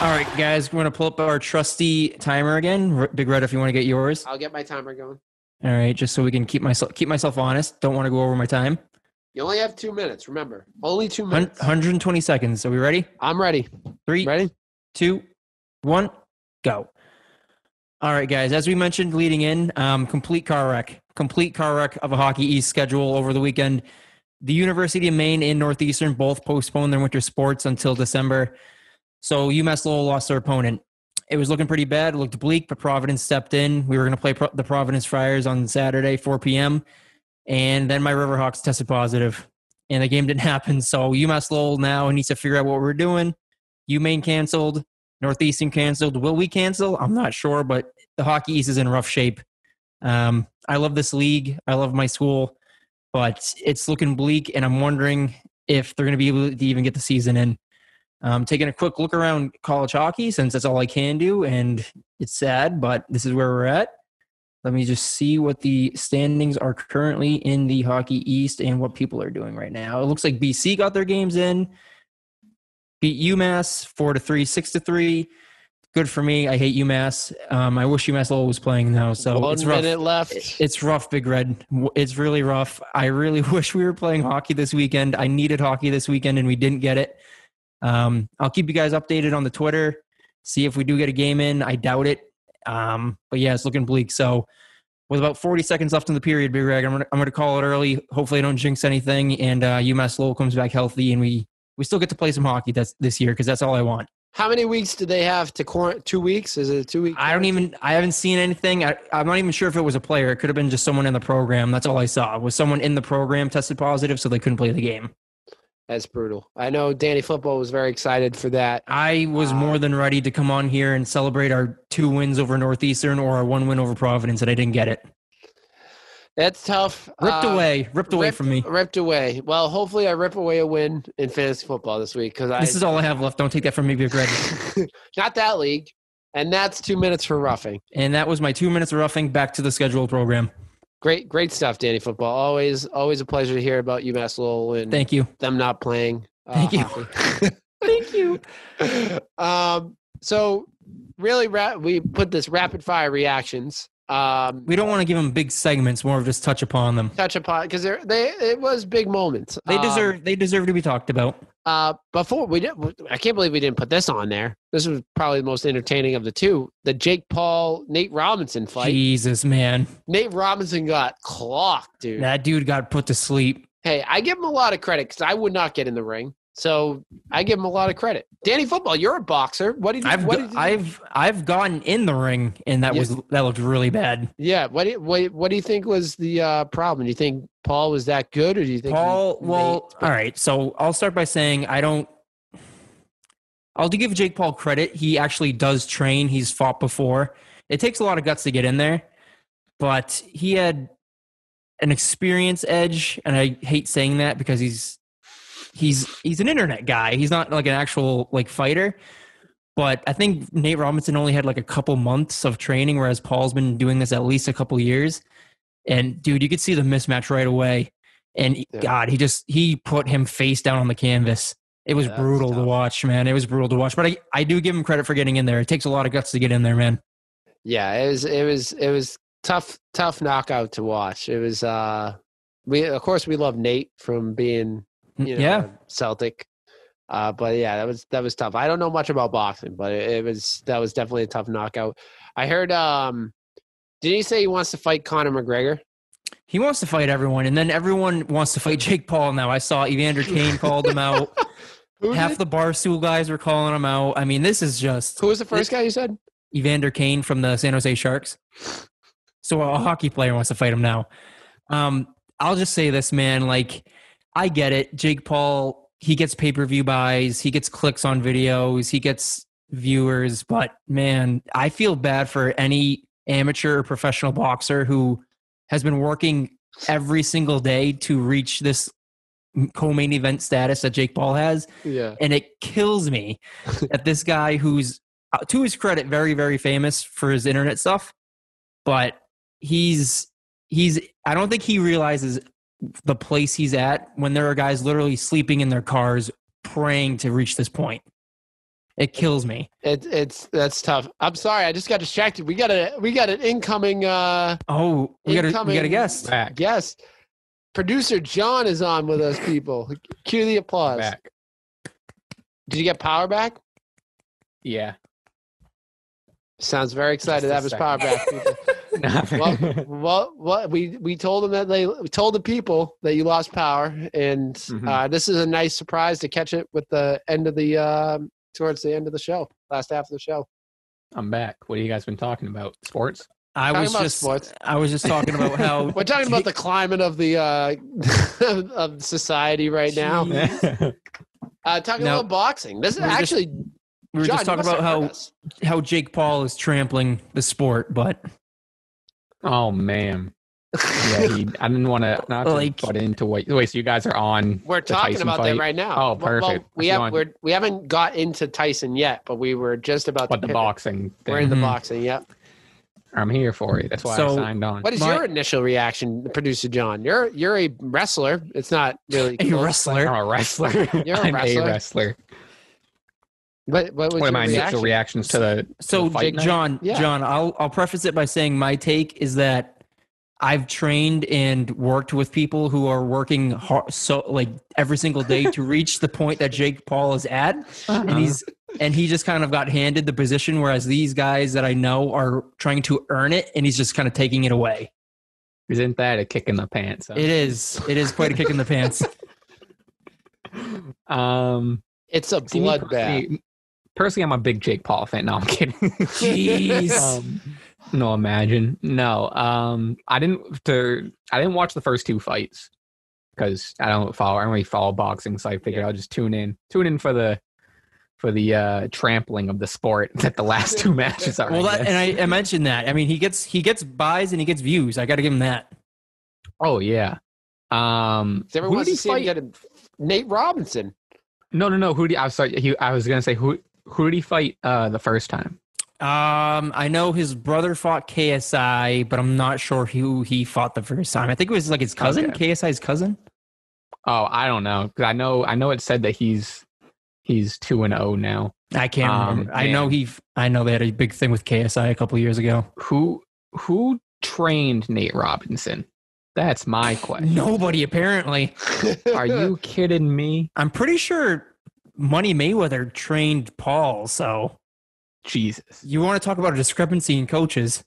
All right, guys, we're going to pull up our trusty timer again. Big Red, if you want to get yours. I'll get my timer going. All right, just so we can keep myself honest. Don't want to go over my time. You only have 2 minutes, remember. Only 2 minutes. 120 seconds. Are we ready? I'm ready. 3, ready? 2, 1, go. All right, guys, as we mentioned leading in, complete car wreck of a Hockey East schedule over the weekend. The University of Maine and Northeastern both postponed their winter sports until December. So UMass Lowell lost their opponent. It was looking pretty bad. It looked bleak, but Providence stepped in. We were going to play the Providence Friars on Saturday, 4 p.m., and then my Riverhawks tested positive, and the game didn't happen. So UMass Lowell now needs to figure out what we're doing. UMaine canceled. Northeastern canceled. Will we cancel? I'm not sure, but the Hockey East is in rough shape. I love this league. I love my school, but it's looking bleak, and I'm wondering if they're going to be able to even get the season in. Taking a quick look around college hockey, since that's all I can do, and it's sad, but this is where we're at. Let me just see what the standings are currently in the Hockey East and what people are doing right now. It looks like BC got their games in. Beat UMass 4-3, 6-3. Good for me. I hate UMass. I wish UMass Lowell was playing now. So 1 it's rough. minute left. It's rough, Big Red. It's really rough. I really wish we were playing hockey this weekend. I needed hockey this weekend, and we didn't get it. I'll keep you guys updated on the Twitter. See if we do get a game in. I doubt it. But yeah, it's looking bleak. So with about 40 seconds left in the period, Big Red, I'm gonna call it early. Hopefully I don't jinx anything, and UMass Lowell comes back healthy, and we still get to play some hockey this year, because that's all I want. How many weeks do they have to quarantine? 2 weeks? Is it a 2 week? I haven't seen anything. I'm not even sure if it was a player. It could have been just someone in the program. That's all I saw. Was someone in the program tested positive, so they couldn't play the game. That's brutal. I know Danny Football was very excited for that. I was more than ready to come on here and celebrate our 2 wins over Northeastern or our 1 win over Providence, and I didn't get it. That's tough. Ripped away from me. Ripped away. Well, hopefully I rip away a win in fantasy football this week, because This is all I have left. Don't take that from me, Big Red. not that league, and that's 2 minutes for roughing. And that was my 2 minutes of roughing. Back to the scheduled program. Great stuff, Danny Football. Always a pleasure to hear about UMass Lowell and Thank you. them not playing. Thank you. Thank you. So really, we put this rapid fire reactions. We don't want to give them big segments, more of just touch upon them. Because it was big moments. They deserve to be talked about. Before we did, I can't believe we didn't put this on there. This was probably the most entertaining of the two. The Jake Paul, Nate Robinson fight. Jesus, man. Nate Robinson got clocked, dude. That dude got put to sleep. Hey, I give him a lot of credit, because I would not get in the ring. So I give him a lot of credit. Danny Football, you're a boxer. What did you? I've gotten in the ring, and that looked really bad. Yeah. What do you think was the problem? Do you think Paul was that good, or do you think Paul? All right. So I'll start by saying I'll give Jake Paul credit. He actually does train. He's fought before. It takes a lot of guts to get in there, but he had an experience edge, and I hate saying that because he's an internet guy. He's not like an actual fighter. But I think Nate Robinson only had a couple months of training, whereas Paul's been doing this at least a couple years. And dude, you could see the mismatch right away. And God, he put him face down on the canvas. It was brutal to watch, man. It was brutal to watch. But I do give him credit for getting in there. It takes a lot of guts to get in there, man. Yeah, it was tough knockout to watch. It was we love Nate from being Celtic. But yeah, that was tough. I don't know much about boxing, but that was definitely a tough knockout. I heard did he say he wants to fight Conor McGregor? He wants to fight everyone, and then everyone wants to fight Jake Paul now. I saw Evander Kane called him out. Half the Barstool guys were calling him out. I mean, this is just... Who was the first guy you said? Evander Kane from the San Jose Sharks. So a hockey player wants to fight him now. I'll just say this, man. I get it. Jake Paul, he gets pay-per-view buys. He gets clicks on videos. He gets viewers. But, man, I feel bad for any amateur or professional boxer who has been working every single day to reach this co-main event status that Jake Paul has. Yeah. And it kills me that this guy who's, to his credit, very, very famous for his internet stuff, but he's I don't think he realizes the place he's at when there are guys literally sleeping in their cars praying to reach this point. It kills me. That's tough. I'm sorry, I just got distracted. We got an incoming. We got a guest. Yes, producer John is on with us. People, cue the applause. Back. Did you get power back? Yeah. Sounds very excited to have his power back. Well, we told them we told the people that you lost power, and this is a nice surprise to catch it with the end of the. Towards the end of the show, last half of the show. I'm back. What have you guys been talking about? Sports? I was just talking about how we're talking about the climate of the of society right now. Talking about boxing. This is actually we were just talking about how Jake Paul is trampling the sport, but oh man. Yeah, I didn't want to butt into what. Wait, so you guys are on? We're talking about that right now. Oh, perfect. Well, we haven't got into Tyson yet, but we were just about. But the boxing. We're in the boxing. Yep. I'm here for it. That's why I signed on. What is your initial reaction, producer John? You're a wrestler. It's not really a wrestler. I'm a wrestler. You're a wrestler. I'm a wrestler. What was What are your my initial reactions to the fight night? John, I'll preface it by saying my take is that I've trained and worked with people who are working hard, so like every single day to reach the point that Jake Paul is at, and he just kind of got handed the position, whereas these guys that I know are trying to earn it, and he's just kind of taking it away. Isn't that a kick in the pants? Huh? It is. It is quite a kick in the pants. It's a bloodbath. Personally, I'm a big Jake Paul fan. No, I'm kidding. Jeez. No, imagine. No, I didn't watch the first two fights because I don't really follow boxing, so I figured I'll just tune in for the trampling of the sport that the last two matches are. Well, and I mentioned that. I mean, he gets buys and he gets views. I got to give him that. Oh yeah. Everyone wants to see him get Nate Robinson. No. I was gonna say who did he fight the first time? I know his brother fought KSI, but I'm not sure who he fought the first time. I think it was like his cousin, KSI's cousin. Oh, I don't know. Because I know it said that he's 2-0 now. I can't remember. I know they had a big thing with KSI a couple of years ago. Who trained Nate Robinson? That's my question. Nobody, apparently. Are you kidding me? I'm pretty sure Money Mayweather trained Paul, so Jesus. You want to talk about a discrepancy in coaches?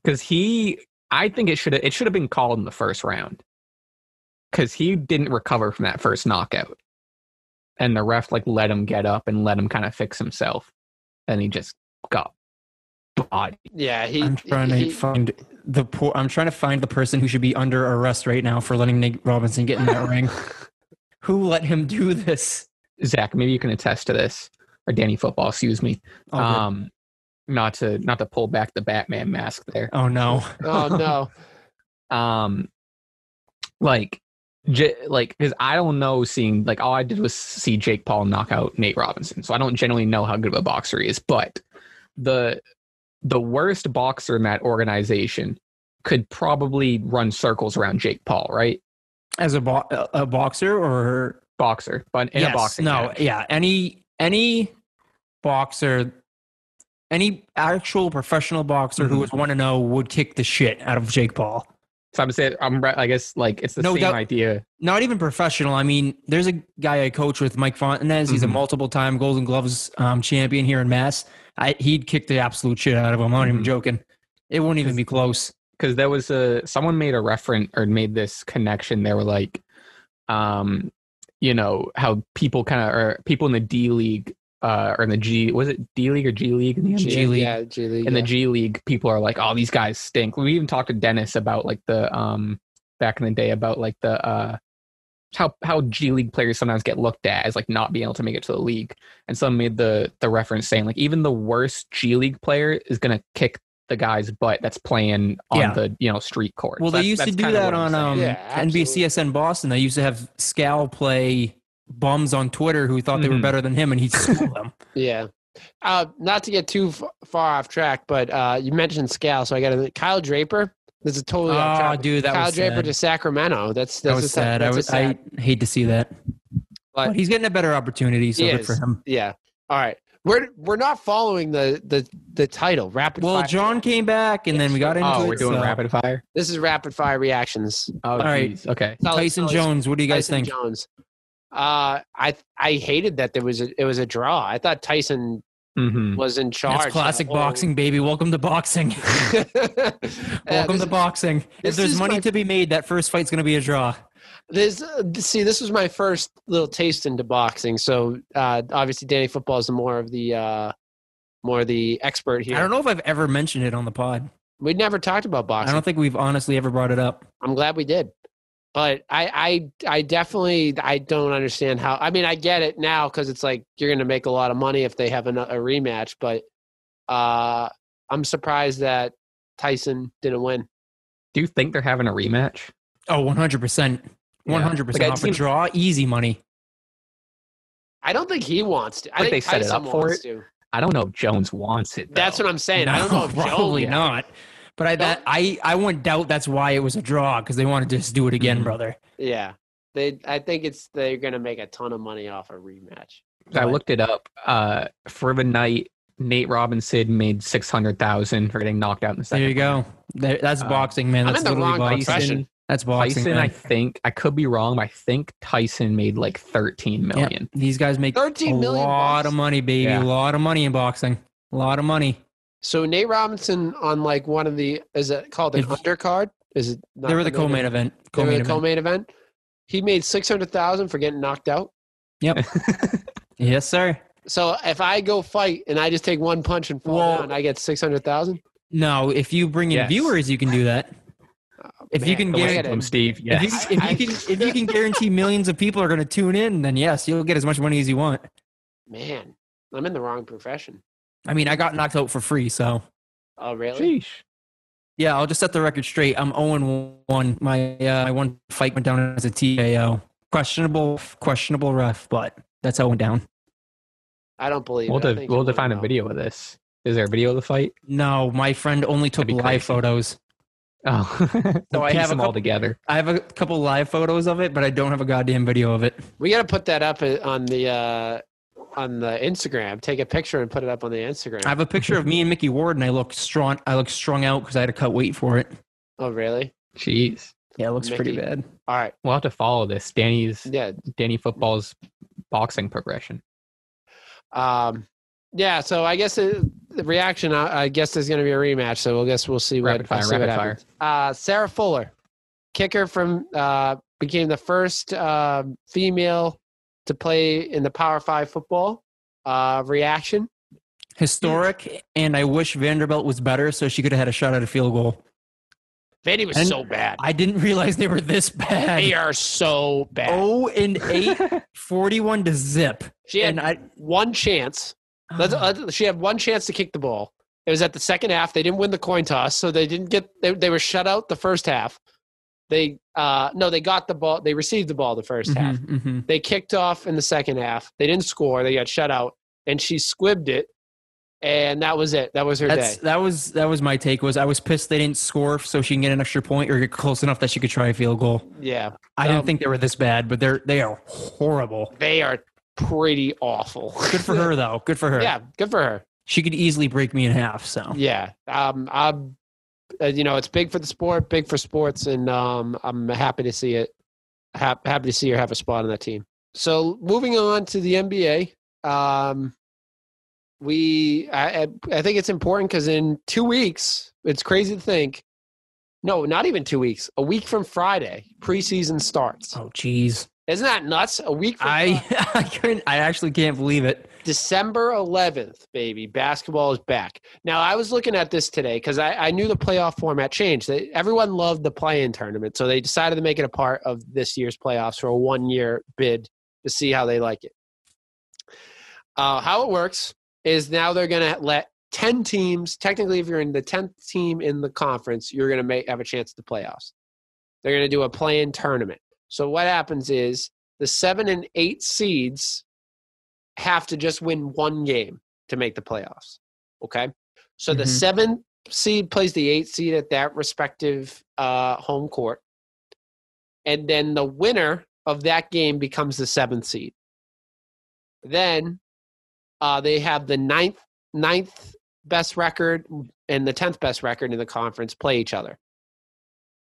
Because I think it should have been called in the first round. Because he didn't recover from that first knockout. And the ref let him get up and let him kind of fix himself. And he just got bodied. Yeah, I'm trying to find the person who should be under arrest right now for letting Nate Robinson get in that ring. Who let him do this? Zach, maybe you can attest to this. Or Danny Football, excuse me. Not to pull back the Batman mask there. Oh no. Oh no. Because I don't know, seeing all I did was see Jake Paul knock out Nate Robinson, so I don't generally know how good of a boxer he is. But the worst boxer in that organization could probably run circles around Jake Paul, right? As a boxer or boxer, but in a boxing match. Yeah, any boxer, any actual professional boxer who was 1-0 would kick the shit out of Jake Paul. So I guess it's the same idea. Not even professional. I mean, there's a guy I coach with, Mike Fontanez. He's a multiple-time Golden Gloves champion here in Mass. He'd kick the absolute shit out of him. I'm not even joking. It won't even be close. Because there was someone made a reference or made this connection. They were like, how people people in the D League or in the G, was it D League or G League in the NBA? G League. Yeah, G League. In the G League, people are like, oh, these guys stink. We even talked to Dennis about the back in the day about the how G League players sometimes get looked at as not being able to make it to the league. And someone made the reference saying even the worst G League player is gonna kick the guy's butt that's playing on the street court. Well, they used to do that on NBCSN Boston. They used to have Scal play bums on Twitter who thought they were better than him, and he'd school them. Yeah. Not to get too far off track, but you mentioned Scal, so I got to Kyle Draper. This is totally off track. Dude, that Kyle was Draper sad. to Sacramento. That's sad. I hate to see that. But he's getting a better opportunity, so good for him. Yeah. All right. We're not following the title. Rapid fire. Well, John came back, and then we got into it. We're doing rapid fire? This is rapid fire reactions. Oh, all right. Okay. Tyson Jones, what do you guys think? Jones. I hated that it was a draw. I thought Tyson was in charge. That's classic boxing, baby. Welcome to boxing. Welcome to boxing. If there's money to be made, that first fight's going to be a draw. This was my first little taste into boxing. So obviously, Danny Football is more of the expert here. I don't know if I've ever mentioned it on the pod. We never talked about boxing. I don't think we've honestly ever brought it up. I'm glad we did. But I definitely don't understand how. I mean, I get it now because it's you're going to make a lot of money if they have a rematch. But I'm surprised that Tyson didn't win. Do you think they're having a rematch? Oh, 100%. 100% off a draw. Easy money. I don't think he wants to. I think they set it up for it. I don't know if Jones wants it, though. That's what I'm saying. No, I don't know if probably Jones not. But I wouldn't doubt that's why it was a draw, because they wanted to just do it again, brother. Yeah. I think they're going to make a ton of money off a rematch. I looked it up. For the night, Nate Robinson made 600,000 for getting knocked out in the second. There you go. That's boxing, man. I'm That's in the literally wrong boxing. profession. That's boxing. Tyson, man. I think I could be wrong, but I think Tyson made like 13 million. Yeah, these guys make 13 million a lot bucks? of money, baby. Yeah. A lot of money in boxing. A lot of money. So Nate Robinson on like one of the, is it called an undercard? Is it not They were the co-main event. They were the Co-main event. co-main event. He made 600,000 for getting knocked out. Yep. Yes, sir. So if I go fight and I just take one punch and fall down, I get 600,000. No, if you bring in Yes. viewers, you can do that. If you can Man, guarantee, look at him. Steve. Yes. if you can guarantee millions of people are going to tune in, then yes, you'll get as much money as you want. Man, I'm in the wrong profession. I mean, I got knocked out for free, so Oh, really? Sheesh. yeah, I'll just set the record straight. I'm 0-1. My one fight went down as a TKO. Questionable ref, but that's how it went down. I don't believe We'll, it. I think we'll you define a know. video of this. Is there a video of the fight? No, my friend only took That'd be live crazy. photos. Oh, So I piece have a them all couple- together. I have a couple live photos of it, but I don't have a goddamn video of it. We got to put that up on the Instagram. Take a picture and put it up on the Instagram. I have a picture of me and Mickey Ward, and I look strung out because I had to cut weight for it. Oh, really? Jeez. Yeah, it looks pretty Mickey. bad. All right. We'll have to follow this. Danny Football's boxing progression. Yeah. So I guess the reaction. I guess there's going to be a rematch. So we'll see what Rapid fire, see what rapid happens. Sarah Fuller, kicker from became the first female to play in the Power 5 football. Reaction. Historic, and I wish Vanderbilt was better so she could have had a shot at a field goal. Vandy was And so bad. I didn't realize they were this bad. They are so bad. 0-8, 41-0. She had And I, one chance. She had one chance to kick the ball. It was at the second half. They didn't win the coin toss, so they didn't get. They were shut out the first half. They got the ball. They received the ball the first half. They kicked off in the second half. They didn't score. They got shut out, and she squibbed it, and that was it. That was her day. That was my take. I was pissed they didn't score so she can get an extra point or get close enough that she could try a field goal. Yeah, I didn't think they were this bad, but they are horrible. they are pretty awful. Good for her though. Good for her. Yeah, good for her. She could easily break me in half. So Yeah, I'm. It's big for the sport, big for sports, and I'm happy to see it. Happy to see her have a spot on that team. So moving on to the NBA, I think it's important because in 2 weeks, it's crazy to think. No, not even 2 weeks. A week from Friday, preseason starts. oh geez, Isn't that nuts? A week from I actually can't believe it. December 11th, baby. Basketball is back. Now, I was looking at this today because I knew the playoff format changed. Everyone loved the play-in tournament, so they decided to make it a part of this year's playoffs for a one-year bid to see how they like it. How it works is now they're going to let 10 teams, technically if you're in the 10th team in the conference, you're going to have a chance at the playoffs. They're going to do a play-in tournament. So what happens is the 7 and 8 seeds have to just win one game to make the playoffs. Okay? So the 7th seed plays the 8th seed at that respective home court. And then the winner of that game becomes the 7th seed. Then they have the ninth best record and the 10th best record in the conference play each other.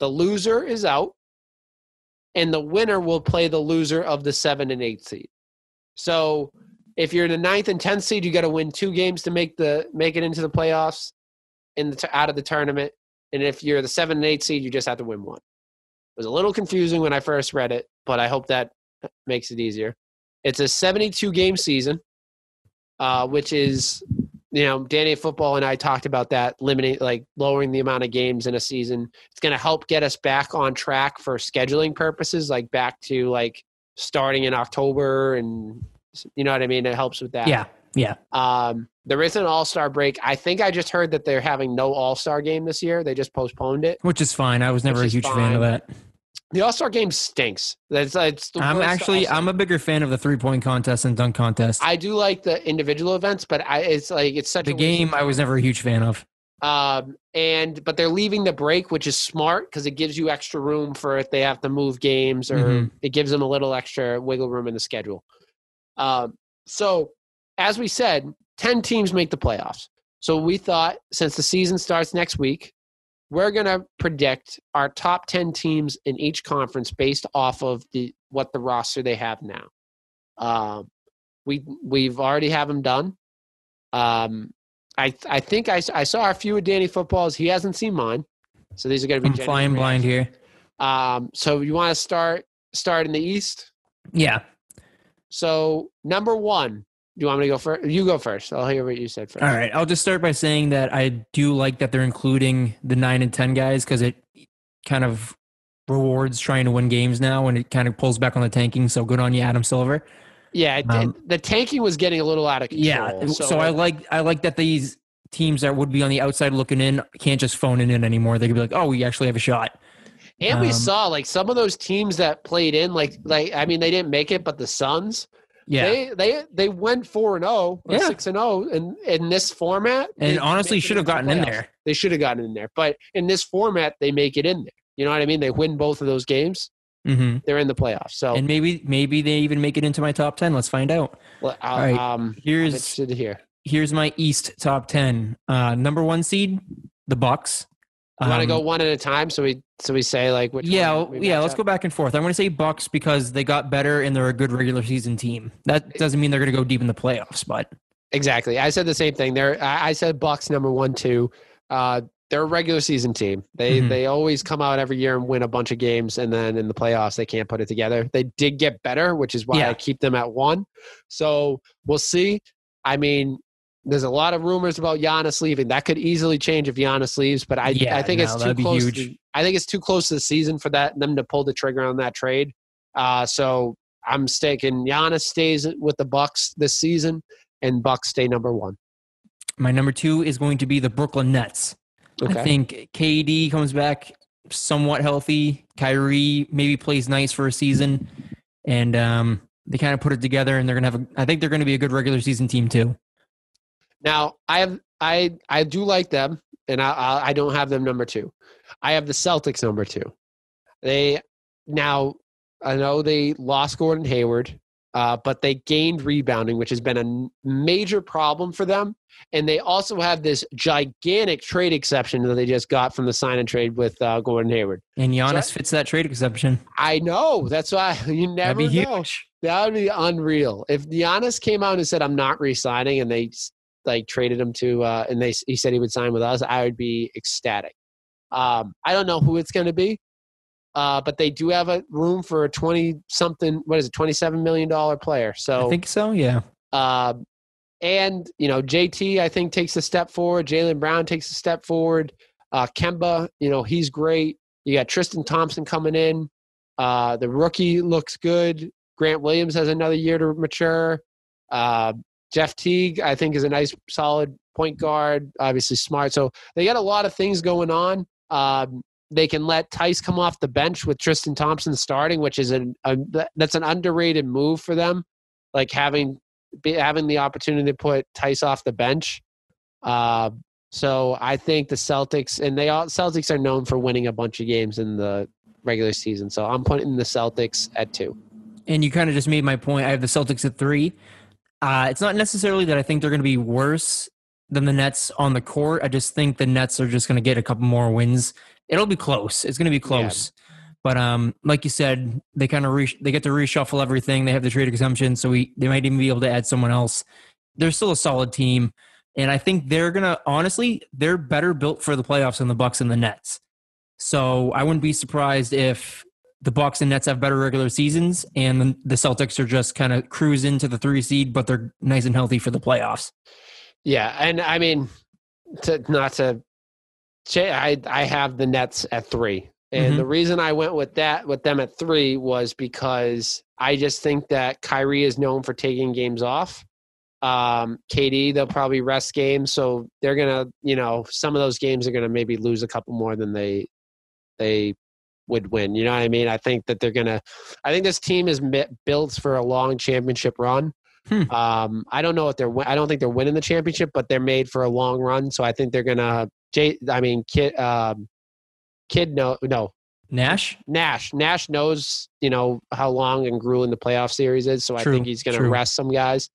The loser is out, and the winner will play the loser of the 7 and 8 seed. So if you're in the 9th and 10th seed, you got to win 2 games to make it into the playoffs out of the tournament. And if you're the 7 and 8 seed, you just have to win 1. It was a little confusing when I first read it, but I hope that makes it easier. It's a 72-game season, which is, Danny Football and I talked about that, lowering the amount of games in a season. It's going to help get us back on track for scheduling purposes, back to starting in October, and you know what I mean? It helps with that. Yeah. There is an all-star break. I think I just heard that they're having no all-star game this year. They just postponed it. Which is fine. I was never a Which is huge fan of fine. that. The all-star game stinks. It's the worst I'm a bigger fan of the 3-point contest and dunk contest. I do like the individual events, but it's such The a waste game of I was time. never a huge fan of. But they're leaving the break, which is smart because it gives you extra room for if they have to move games, or it gives them a little extra wiggle room in the schedule. So, as we said, 10 teams make the playoffs. So we thought since the season starts next week, we're going to predict our top 10 teams in each conference based off of what the roster they have now. We've already have them done. I think I saw a few of Danny Football's. He hasn't seen mine. So these are going to be I'm flying blind here. So you want to start in the East? Yeah. So number 1, do you want me to go first? You go first. I'll hear what you said first. All right. I'll just start by saying that I do like that they're including the 9 and 10 guys because it kind of rewards trying to win games now and it kind of pulls back on the tanking. So good on you, Adam Silver. Yeah, the tanking was getting a little out of control. Yeah. So I like that these teams that would be on the outside looking in can't just phone it in anymore. They could be like, oh, we actually have a shot. And we saw like some of those teams that played in, like I mean, they didn't make it, but the Suns. Yeah, they went 4-0 or 6-0 in this format. And honestly, should have gotten in there. They should have gotten in there, but in this format, they make it in there. You know what I mean? They win both of those games. Mm-hmm. They're in the playoffs. So and maybe they even make it into my top 10. Let's find out. Well, all right, I'm interested to hear. Here's my East top 10. Number 1 seed, the Bucks. You want to go one at a time, so we say like which? Let's go back and forth. I'm going to say Bucks because they got better and they're a good regular season team. That doesn't mean they're going to go deep in the playoffs, but exactly. I said the same thing. I said Bucks number 1, 2. They're a regular season team. They always come out every year and win a bunch of games, and then in the playoffs they can't put it together. They did get better, which is why I keep them at 1. So we'll see. I mean, there's a lot of rumors about Giannis leaving. That could easily change if Giannis leaves, but I think it's too close. I think it's too close to the season for them to pull the trigger on that trade. So I'm sticking Giannis stays with the Bucks this season, and Bucks stay number 1. My number 2 is going to be the Brooklyn Nets. Okay. I think KD comes back somewhat healthy. Kyrie maybe plays nice for a season, and they kind of put it together, and I think they're going to be a good regular season team too. Now, I do like them, and I don't have them number 2. I have the Celtics number 2. I know they lost Gordon Hayward, but they gained rebounding, which has been a major problem for them. And they also have this gigantic trade exception that they just got from the sign and trade with Gordon Hayward. And Giannis fits that trade exception. I know. That's why you never That'd be know. Huge. That would be unreal. If Giannis came out and said, I'm not re-signing, and they traded him to he said he would sign with us, I would be ecstatic. I don't know who it's going to be, but they do have a room for a $27 million player. So I think so, yeah. And JT I think takes a step forward. Jaylen Brown takes a step forward. Kemba, he's great. You got Tristan Thompson coming in. The rookie looks good. Grant Williams has another year to mature. Jeff Teague, I think, is a nice, solid point guard, obviously smart. So they got a lot of things going on. They can let Tice come off the bench with Tristan Thompson starting, which is that's an underrated move for them, like having the opportunity to put Tice off the bench. So I think the Celtics are known for winning a bunch of games in the regular season. So I'm putting the Celtics at 2. And you kind of just made my point. I have the Celtics at 3. It's not necessarily that I think they're going to be worse than the Nets on the court. I just think the Nets are just going to get a couple more wins. It'll be close. It's going to be close. Yeah. But like you said, they kind of they get to reshuffle everything. They have the trade exemption, so they might even be able to add someone else. They're still a solid team, and I think they're better built for the playoffs than the Bucks and the Nets. So I wouldn't be surprised if the Bucks and Nets have better regular seasons, and the Celtics are just kind of cruise into the 3 seed, but they're nice and healthy for the playoffs. Yeah, and I mean, I have the Nets at 3, and the reason I went with them at 3 was because I just think that Kyrie is known for taking games off. KD, they'll probably rest games, so they're gonna, some of those games are gonna maybe lose a couple more than they would win. You know what I mean? I think that I think this team is built for a long championship run. I don't know if I don't think they're winning the championship, but they're made for a long run. So I think they're gonna. Nash? Nash knows, how long and grueling the playoff series is, so I think he's going to rest some guys.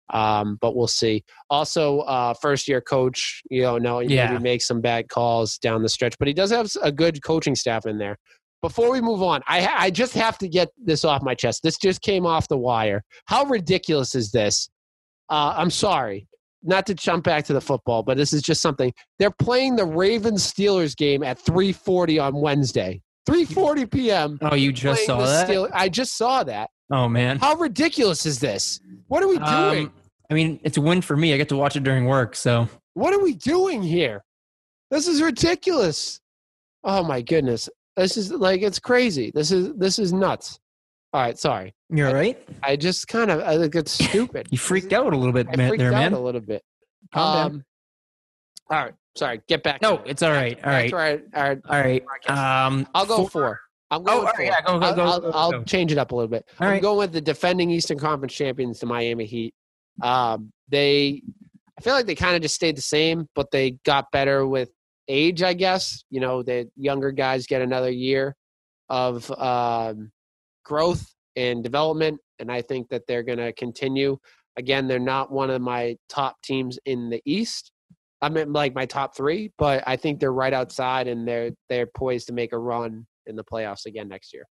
But we'll see. Also, first-year coach, maybe make some bad calls down the stretch, but he does have a good coaching staff in there. Before we move on, I just have to get this off my chest. This just came off the wire. How ridiculous is this? I'm sorry, not to jump back to the football, but this is just something. They're playing the Ravens-Steelers game at 3:40 on Wednesday. 3:40 p.m. Oh, you just saw that? I just saw that. Oh, man. How ridiculous is this? What are we doing? I mean, it's a win for me. I get to watch it during work, so. What are we doing here? This is ridiculous. Oh, my goodness. This is it's crazy. This is nuts. All right, sorry. You're right. I just I think it's stupid. You freaked out a little bit, man. I freaked out a little bit. Calm down. All right, sorry. Get back. No, it's all right. All right. I'll go 4. I'm going with 4. Yeah, go. I'll change it up a little bit. I'm going with the defending Eastern Conference champions, the Miami Heat. I feel like they kind of just stayed the same, but they got better with age, I guess. The younger guys get another year of growth and development, and I think that they're going to continue. Again, they're not one of my top teams in the East. I mean, my top 3, but I think they're right outside, and they're poised to make a run in the playoffs again next year.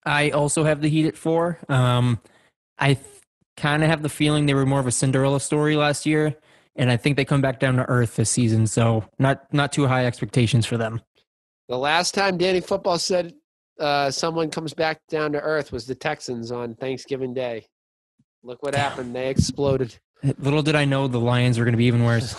I also have the Heat at 4. I kind of have the feeling they were more of a Cinderella story last year, and I think they come back down to earth this season, so not too high expectations for them. The last time Danny Football said someone comes back down to earth was the Texans on Thanksgiving Day. Look what happened. They exploded. Little did I know the Lions were going to be even worse.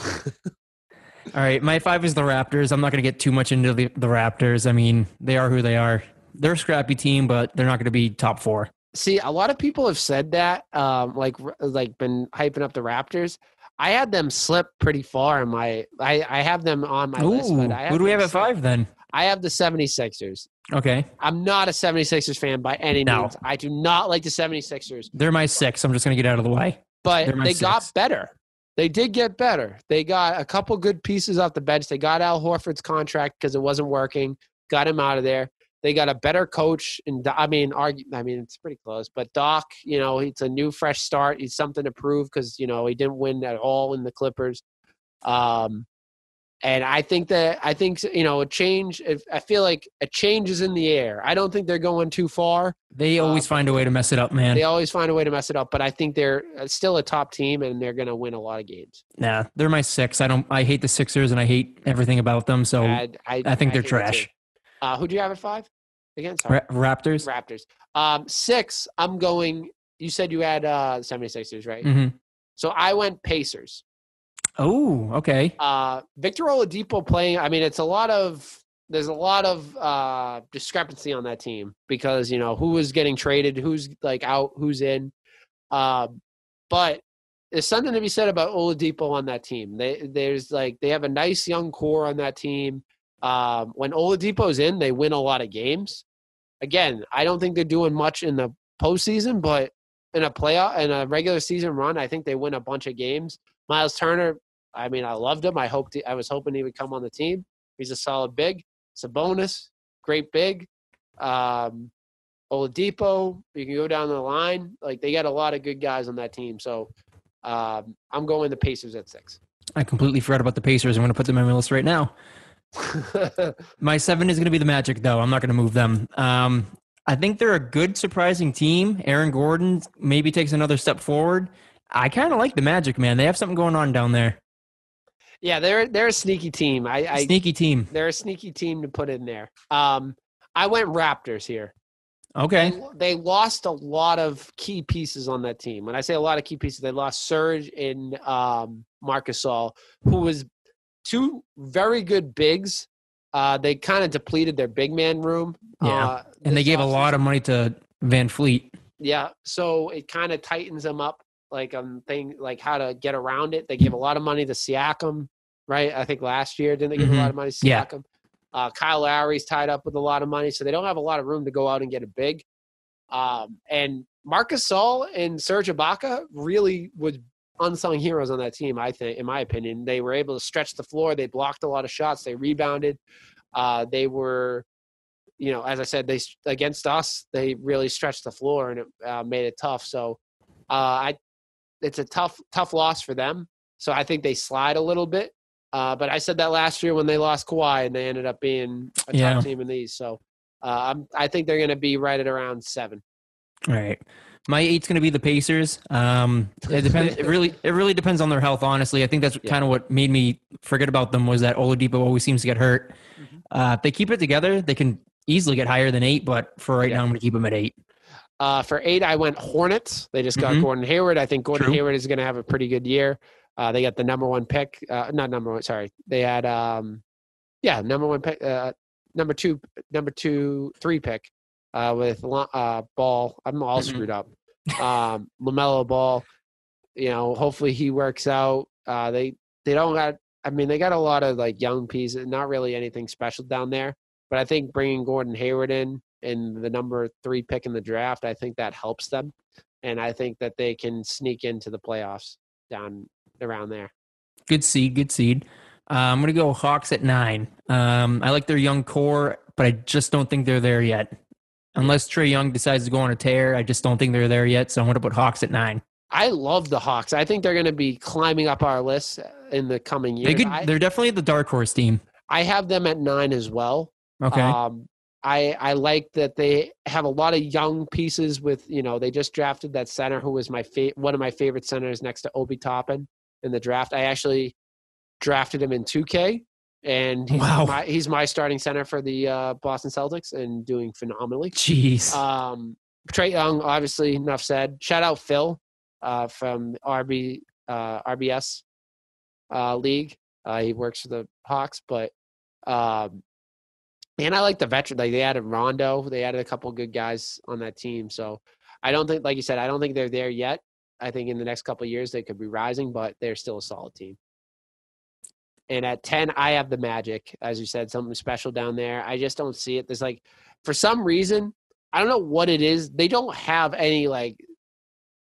All right, my 5 is the Raptors. I'm not going to get too much into the Raptors. I mean, they are who they are. They're a scrappy team, but they're not going to be top 4. See, a lot of people have said that, been hyping up the Raptors. I had them slip pretty far in I have them on my list. But who do we have at 5 then? I have the 76ers. Okay. I'm not a 76ers fan by any means. I do not like the 76ers. They're my 6. I'm just going to get out of the way. But they got better. They did get better. They got a couple good pieces off the bench. They got Al Horford's contract because it wasn't working. Got him out of there. They got a better coach. And it's pretty close. But Doc, it's a new, fresh start. He's something to prove because, he didn't win at all in the Clippers. And I think a change. I feel like a change is in the air. I don't think they're going too far. They always find a way to mess it up, man. They always find a way to mess it up. But I think they're still a top team, and they're going to win a lot of games. Nah, they're my 6. I hate the Sixers, and I hate everything about them. So I think they're trash. Who do you have at 5? Again, sorry. Raptors. 6. I'm going. You said you had 76ers, right? Mm-hmm. So I went Pacers. Oh, okay. Victor Oladipo playing. There's a lot of discrepancy on that team because who is getting traded, who's out, who's in. But there's something to be said about Oladipo on that team. They have a nice young core on that team. When Oladipo's in, they win a lot of games. Again, I don't think they're doing much in the postseason, but in a regular season run, I think they win a bunch of games. Miles Turner. I loved him. I was hoping he would come on the team. He's a solid big. Sabonis, great big. Oladipo, you can go down the line. They got a lot of good guys on that team. So I'm going the Pacers at 6. I completely forgot about the Pacers. I'm going to put them on my list right now. My 7 is going to be the Magic, though. I'm not going to move them. I think they're a good, surprising team. Aaron Gordon maybe takes another step forward. I kind of like the Magic, man. They have something going on down there. Yeah, they're a sneaky team. Sneaky team. They're a sneaky team to put in there. I went Raptors here. Okay. They lost a lot of key pieces on that team. When I say a lot of key pieces, they lost Serge and Marc Gasol, who was 2 very good bigs. They kind of depleted their big man room. Yeah, and they gave a lot of money to Van Fleet. Yeah, so it kind of tightens them up. How to get around it. They gave a lot of money to Siakam, right? I think last year, didn't they give a lot of money to Siakam? Yeah. Kyle Lowry's tied up with a lot of money, so they don't have a lot of room to go out and get a big. And Marc Gasol and Serge Ibaka really was unsung heroes on that team, I think, in my opinion. They were able to stretch the floor. They blocked a lot of shots. They rebounded. They were as I said, they against us, they really stretched the floor and it made it tough. So it's a tough loss for them. So I think they slide a little bit. But I said that last year when they lost Kawhi and they ended up being a top team in these. So I think they're going to be right at around 7. All right. My 8's going to be the Pacers. It depends. It really depends on their health, honestly. I think that's kind of what made me forget about them was that Oladipo always seems to get hurt. If they keep it together, they can easily get higher than 8, but for right now, I'm going to keep them at 8. For 8, I went Hornets. They just got Gordon Hayward. I think Gordon Hayward is going to have a pretty good year. They got the number 1 pick. Not number 1, sorry. They had, number 1 pick, number 2, 3 pick with Ball. I'm all screwed up. LaMelo Ball. Hopefully he works out. They don't got. I mean, they got a lot of like young pieces. Not really anything special down there. But I think bringing Gordon Hayward in and the number 3 pick in the draft, I think that helps them, and I think that they can sneak into the playoffs down around there. Good seed. I'm going to go Hawks at 9. I like their young core, but I just don't think they're there yet. Unless Trae Young decides to go on a tear, I just don't think they're there yet. So I'm going to put Hawks at 9. I love the Hawks. I think they're going to be climbing up our list in the coming years. They're definitely the dark horse team. I have them at 9 as well. Okay. I like that they have a lot of young pieces with, they just drafted that center who was one of my favorite centers next to Obi Toppin in the draft. I actually drafted him in 2K, and he's my starting center for the Boston Celtics and doing phenomenally. Jeez. Trae Young, obviously, enough said. Shout out Phil from RBS League. He works for the Hawks, but and I like the veteran. Like they added Rondo. They added a couple of good guys on that team. So I don't think, like you said, I don't think they're there yet. I think in the next couple of years they could be rising, but they're still a solid team. And at 10, I have the Magic. As you said, something special down there. I just don't see it. There's like, for some reason, I don't know what it is. They don't have any like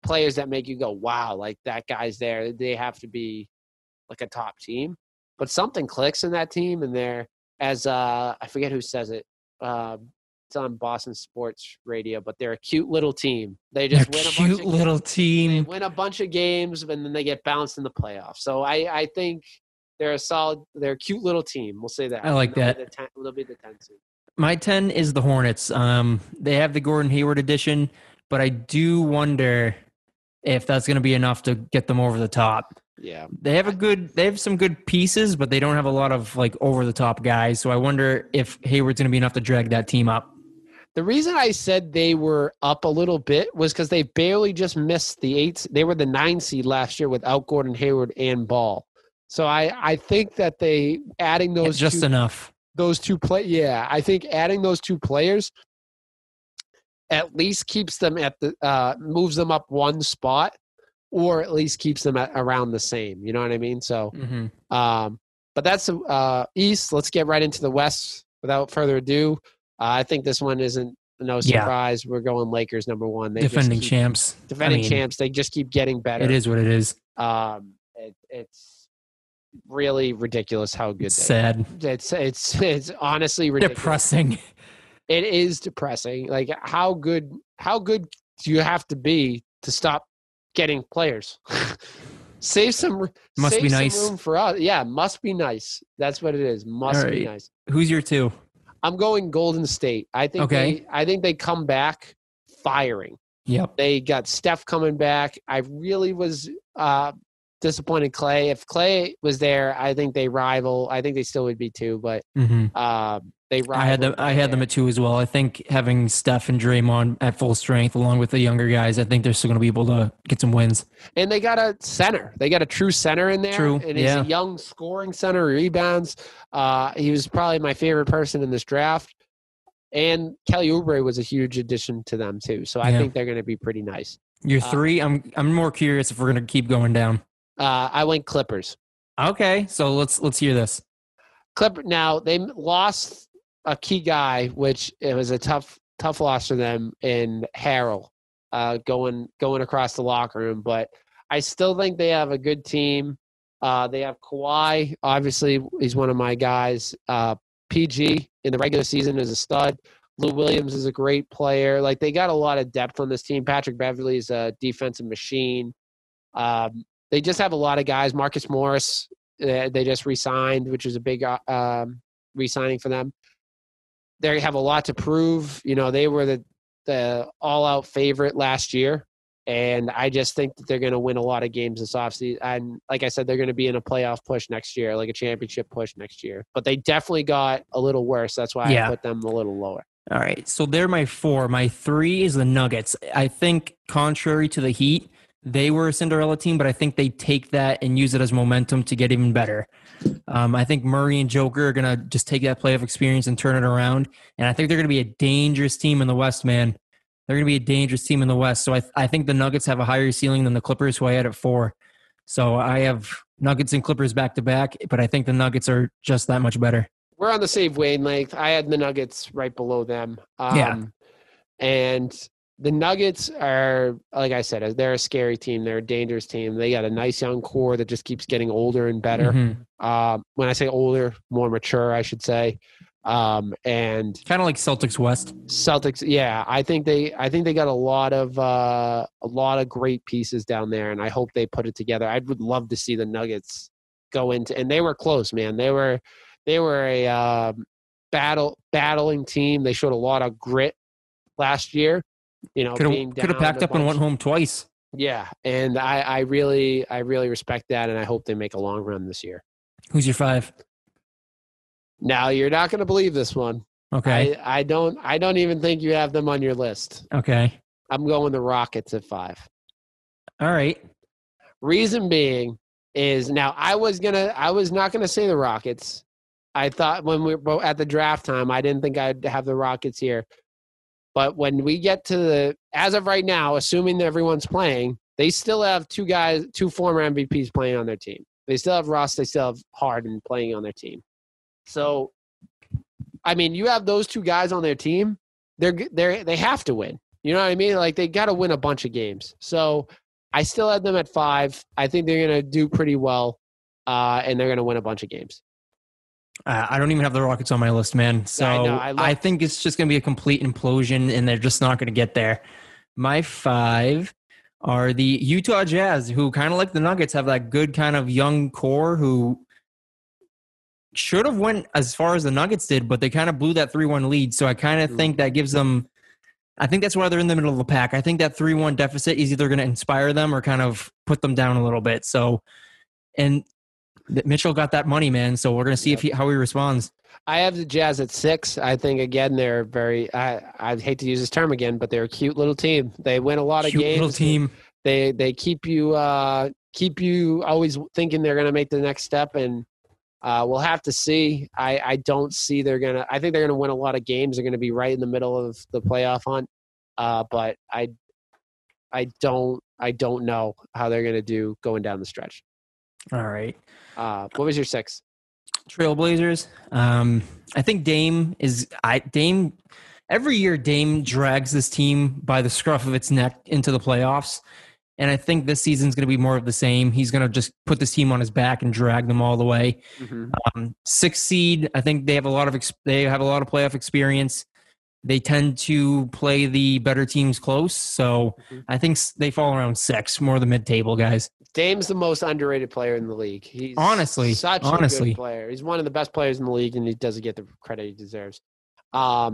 players that make you go, wow, like that guy's there. They have to be like a top team. But something clicks in that team, and they're, as I forget who says it. It's on Boston Sports Radio, but they're a cute little team. They just win a bunch of little team. They win a bunch of games, and then they get bounced in the playoffs. So I think they're a cute little team. We'll say that. I like that. They'll be the 10 seed. My 10 is the Hornets. They have the Gordon Hayward edition, but I do wonder if that's going to be enough to get them over the top. Yeah. They have some good pieces, but they don't have a lot of like over the top guys. So I wonder if Hayward's going to be enough to drag that team up. The reason I said they were up a little bit was because they barely just missed the 8. They were the 9 seed last year without Gordon Hayward and Ball. So I think that they adding those just enough. Those two I think adding those 2 players at least keeps them at the moves them up 1 spot, or at least keeps them around the same. You know what I mean? So, but that's the East. Let's get right into the West without further ado. I think this one isn't no surprise. Yeah. We're going Lakers number 1. Defending champs. Champs. They just keep getting better. It is what it is. It's really ridiculous how good. Sad. It's honestly ridiculous. Depressing. It is depressing. Like how good do you have to be to stop getting players? Save some room for us. Yeah, must be nice. That's what it is. Must be nice. Who's your 2? I'm going Golden State. I think they come back firing. Yep. They got Steph coming back. I really was disappointed Clay. If Clay was there, I think they rival. I think they still would be 2, but they rival. I had them at 2 as well. I think having Steph and Draymond at full strength along with the younger guys, I think they're still going to be able to get some wins. And they got a center. They got a true center in there. True. And he's a young scoring center, rebounds. He was probably my favorite person in this draft. And Kelly Oubre was a huge addition to them too. So I think they're going to be pretty nice. Your 3, I'm more curious if we're going to keep going down. I went Clippers. Okay, so let's hear this. Now they lost a key guy, which it was a tough loss for them in Harrell, going across the locker room. But I still think they have a good team. They have Kawhi. Obviously, he's one of my guys. PG in the regular season is a stud. Lou Williams is a great player. Like, they got a lot of depth on this team. Patrick Beverley's a defensive machine. They just have a lot of guys. Marcus Morris, they just re-signed, which is a big re-signing for them. They have a lot to prove. You know, they were the all-out favorite last year, and I just think that they're going to win a lot of games this offseason. And like I said, they're going to be in a playoff push next year, like a championship push next year. But they definitely got a little worse. That's why I put them a little lower. All right, so they're my 4. My 3 is the Nuggets. I think, contrary to the Heat, they were a Cinderella team, but I think they take that and use it as momentum to get even better. I think Murray and Joker are going to just take that playoff experience and turn it around, and I think they're going to be a dangerous team in the West, man. They're going to be a dangerous team in the West, so I think the Nuggets have a higher ceiling than the Clippers, who I had at 4. So I have Nuggets and Clippers back-to-back, but I think the Nuggets are just that much better. We're on the same wavelength. I had the Nuggets right below them. And the Nuggets are, like I said, they're a scary team. They're a dangerous team. They got a nice young core that just keeps getting older and better. Mm-hmm. When I say older, more mature, I should say. And kind of like Celtics West. Celtics, yeah. I think they got a lot of great pieces down there, and I hope they put it together. I would love to see the Nuggets go into, and they were close, man. They were a battling team. They showed a lot of grit last year. You know, could have packed up and went home twice. Yeah, and I really respect that, and I hope they make a long run this year. Who's your 5? Now, you're not going to believe this one. Okay. I don't even think you have them on your list. Okay. I'm going the Rockets at 5. All right. Reason being is, now I was not gonna say the Rockets. I thought when we were at the draft time, I didn't think I'd have the Rockets here. But when we get to as of right now, assuming that everyone's playing, they still have 2 former MVPs playing on their team. They still have Russ. They still have Harden playing on their team. So, I mean, you have those 2 guys on their team. They have to win. You know what I mean? Like, they got to win a bunch of games. So, I still had them at 5. I think they're going to do pretty well, and they're going to win a bunch of games. I don't even have the Rockets on my list, man. So I think it's just going to be a complete implosion, and they're just not going to get there. My 5 are the Utah Jazz, who kind of like the Nuggets have that good kind of young core who should have went as far as the Nuggets did, but they kind of blew that 3-1 lead. So I kind of think that gives them – I think that's why they're in the middle of the pack. I think that 3-1 deficit is either going to inspire them or kind of put them down a little bit. So – and – Mitchell got that money, man. So we're going to see how he responds. I have the Jazz at 6. I think, again, they're very I hate to use this term again, but they're a cute little team. They win a lot of games. Cute little team. They keep you always thinking they're going to make the next step, and we'll have to see. I don't see I think they're going to win a lot of games. They're going to be right in the middle of the playoff hunt. But I don't know how they're going to do going down the stretch. All right. What was your 6? Trailblazers. I think Dame every year Dame drags this team by the scruff of its neck into the playoffs. And I think this season's going to be more of the same. He's going to just put this team on his back and drag them all the way. 6th seed. I think they have a lot of playoff experience. They tend to play the better teams close. So I think they fall around 6, more the mid-table guys. Dame's the most underrated player in the league. He's such a good player. He's one of the best players in the league, and he doesn't get the credit he deserves. I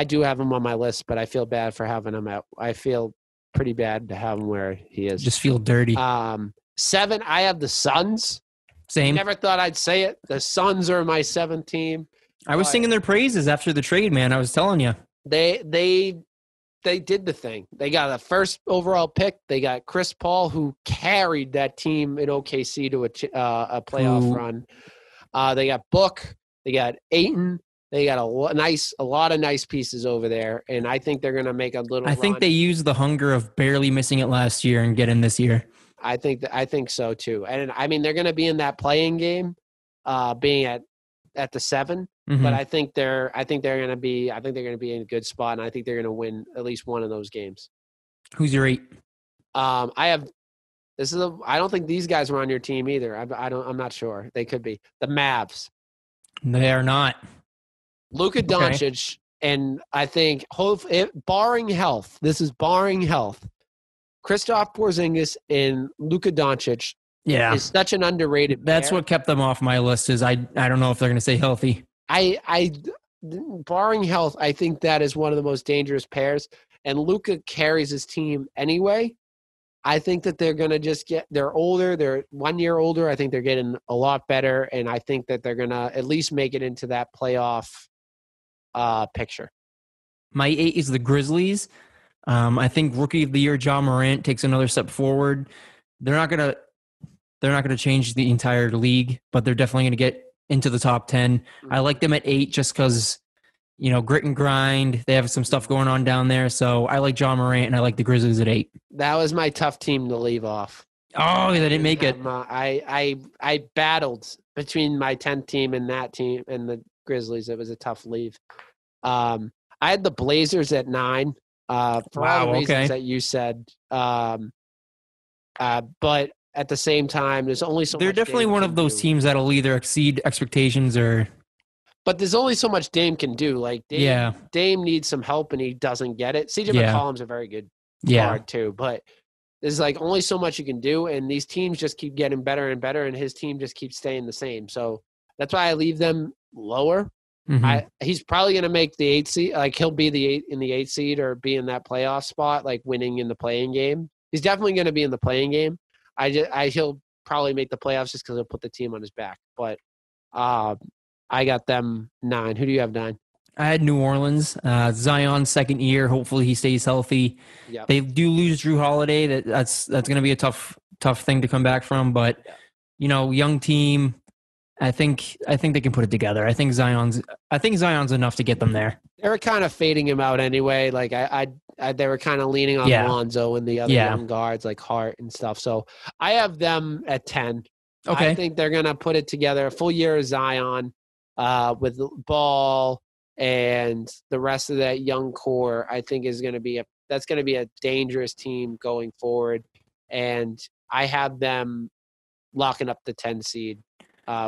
do have him on my list, but I feel bad for having him out. I feel pretty bad to have him where he is. Just feel dirty. 7, I have the Suns. Same. Never thought I'd say it. The Suns are my 7th team. I was singing their praises after the trade, man. I was telling you. They did the thing. They got a first overall pick. They got Chris Paul, who carried that team in OKC to a playoff run. They got Book. They got Ayton. They got a lot of nice pieces over there, and I think they're going to make a little. I think they used the hunger of barely missing it last year and get in this year. I think so too, and I mean they're going to be in that playing game, being at the 7. But I think they're going to be in a good spot, and I think they're going to win at least one of those games. Who's your 8? I don't think these guys were on your team either. I'm not sure. They could be the Mavs. They are not. Luka Doncic And I think, barring health, this is barring health, Kristaps Porzingis and Luka Doncic is such an underrated That's pair. what kept them off my list. Is I don't know if they're going to stay healthy. Barring health, I think that is one of the most dangerous pairs. And Luka carries his team anyway. I think that they're going to they're older. They're 1 year older. I think they're getting a lot better. And I think that they're going to at least make it into that playoff picture. My 8 is the Grizzlies. I think Rookie of the Year Ja Morant takes another step forward. They're not gonna change the entire league, but they're definitely gonna get into the top 10. I like them at 8 just because, grit and grind. They have some stuff going on down there, so I like Ja Morant and I like the Grizzlies at 8. That was my tough team to leave off. Oh, they didn't make it. I battled between my 10th team and that team and the Grizzlies. It was a tough leave. I had the Blazers at 9 for all the reasons that you said. But at the same time, there's only so much. They're definitely one of those teams that'll either exceed expectations or. But there's only so much Dame can do. Like Dame needs some help and he doesn't get it. CJ McCollum's a very good guard too, but there's like only so much you can do, and these teams just keep getting better and better, and his team just keeps staying the same. So that's why I leave them lower. Mm-hmm. He's probably going to make the 8 seed. Like he'll be in the 8 seed or be in that playoff spot, like winning in the playing game. He's definitely going to be in the playing game. He'll probably make the playoffs just because he'll put the team on his back. But I got them 9. Who do you have 9? I had New Orleans. Zion's second year. Hopefully he stays healthy. Yep. They do lose Drew Holiday. That's going to be a tough thing to come back from. But young team. I think they can put it together. I think Zion's enough to get them there. They were kind of fading him out anyway. Like they were kind of leaning on Lonzo and the other young guards like Hart and stuff. So I have them at 10. Okay. I think they're gonna put it together. A full year of Zion with Ball and the rest of that young core. I think is going to be a dangerous team going forward. And I have them locking up the 10 seed.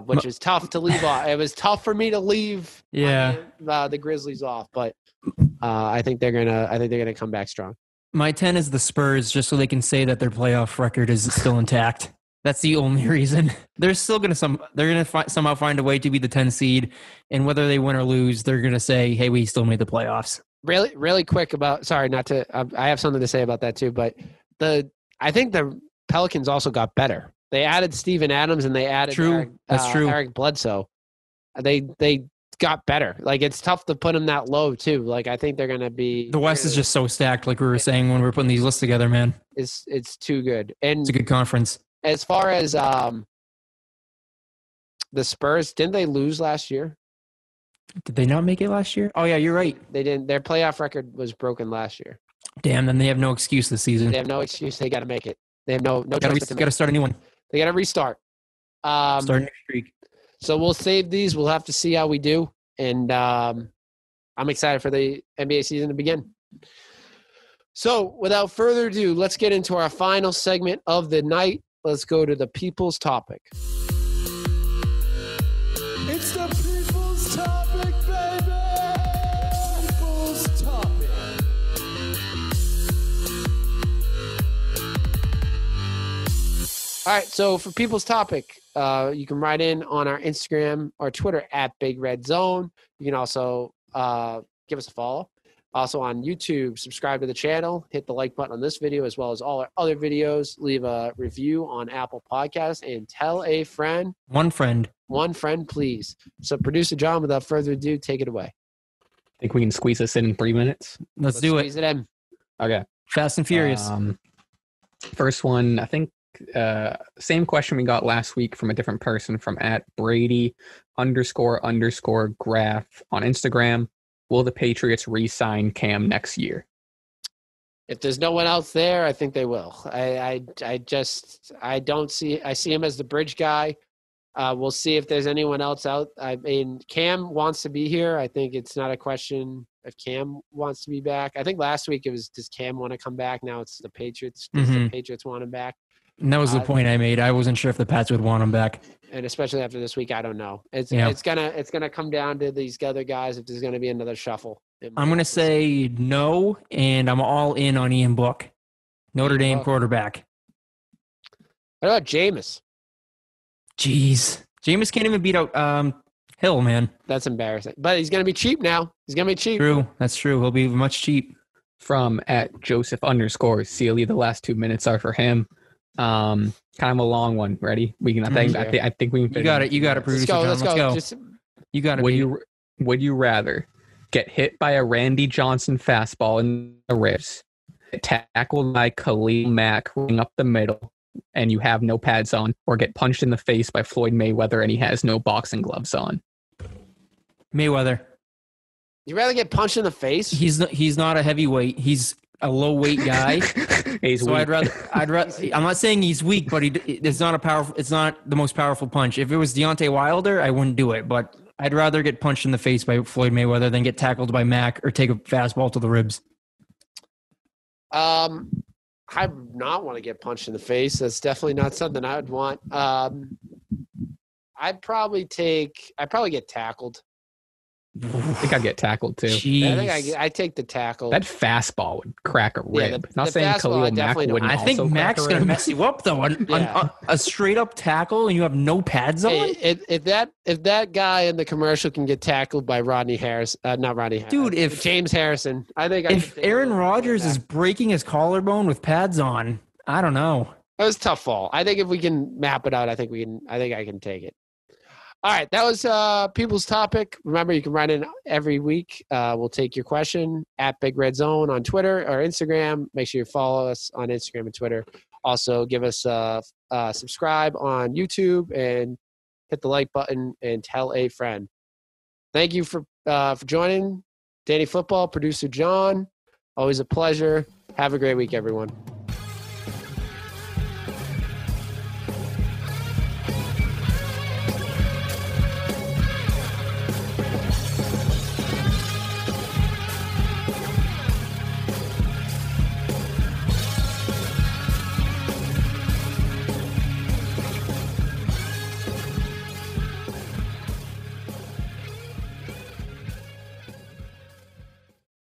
Which is tough to leave off. It was tough for me to leave the Grizzlies off, but I think they're gonna come back strong. My 10 is the Spurs, just so they can say that their playoff record is still intact. That's the only reason. They're still gonna somehow find a way to be the 10 seed, and whether they win or lose, they're gonna say, "Hey, we still made the playoffs." Really, really quick about. Sorry, not to. I have something to say about that too, but I think the Pelicans also got better. They added Steven Adams and they added Eric Bledsoe. They got better. Like it's tough to put them that low too. Like I think they're gonna be. The West is just so stacked. Like we were saying when we were putting these lists together, man. It's too good. And it's a good conference. As far as the Spurs, didn't they lose last year? Did they not make it last year? Oh yeah, you're right. They didn't. Their playoff record was broken last year. Damn. Then they have no excuse this season. They have no excuse. They got to make it. They have no. Got to start a new one. They got to restart. Start a new streak. So we'll save these. We'll have to see how we do. And I'm excited for the NBA season to begin. So without further ado, let's get into our final segment of the night. Let's go to the people's topic. It's the people's topic, baby! People's topic. All right, so for people's topic, you can write in on our Instagram or Twitter at Big Red Zone. You can also give us a follow. Also on YouTube, subscribe to the channel, hit the like button on this video as well as all our other videos. Leave a review on Apple Podcasts and tell a friend. One friend, please. So producer John, without further ado, take it away. Think we can squeeze this in 3 minutes? Let's do it. Squeeze it in. Okay. Fast and Furious. First one, I think same question we got last week from a different person from at Brady __graph on Instagram. Will the Patriots re-sign Cam next year? If there's no one else there, I think they will. I see him as the bridge guy. We'll see if there's anyone else out. I mean, Cam wants to be here. I think it's not a question if Cam wants to be back. I think last week it was, does Cam want to come back? Now it's the Patriots. Does the Patriots want him back? And that was the point I made. I wasn't sure if the Pats would want him back. And especially after this week, I don't know. It's gonna come down to these other guys if there's gonna be another shuffle. I'm going to say no, and I'm all in on Ian Book, Notre Dame quarterback. What about Jameis? Jeez. Jameis can't even beat out Hill, man. That's embarrassing. But he's going to be cheap now. He's going to be cheap. True. That's true. He'll be much cheap. From at Joseph_Sealy, the last 2 minutes are for him. Kind of a long one. Ready? We can. I think we can. You got it. You got it, producer. Let's go. You got it. Would you rather get hit by a Randy Johnson fastball in the ribs, get tackled by Khalil Mack running up the middle, and you have no pads on, or get punched in the face by Floyd Mayweather and he has no boxing gloves on? Mayweather. You'd rather get punched in the face? He's not a heavyweight. He's a low weight guy. He's so weak. I'd rather. I'm not saying he's weak, but it's not a powerful. It's not the most powerful punch. If it was Deontay Wilder, I wouldn't do it. But I'd rather get punched in the face by Floyd Mayweather than get tackled by Mack or take a fastball to the ribs. I would not want to get punched in the face. That's definitely not something I would want. I'd probably get tackled. I think I'd get tackled too. Jeez. I think I'd take the tackle. That fastball would crack a rib. the Not saying fastball, Khalil I Mack definitely wouldn't. I think also Mack's crack a going to rib. mess you up, though. On a straight-up tackle and you have no pads on? If that guy in the commercial can get tackled by Rodney Harris, not Rodney Harris. Dude, if James Harrison, I think if Aaron Rodgers is breaking his collarbone with pads on, I don't know. It was a tough fall. I think if we can map it out, I think I can take it. All right, that was People's Topic. Remember, you can write in every week. We'll take your question at Big Red Zone on Twitter or Instagram. Make sure you follow us on Instagram and Twitter. Also, give us a subscribe on YouTube and hit the like button and tell a friend. Thank you for joining. Danny Football, producer John. Always a pleasure. Have a great week, everyone.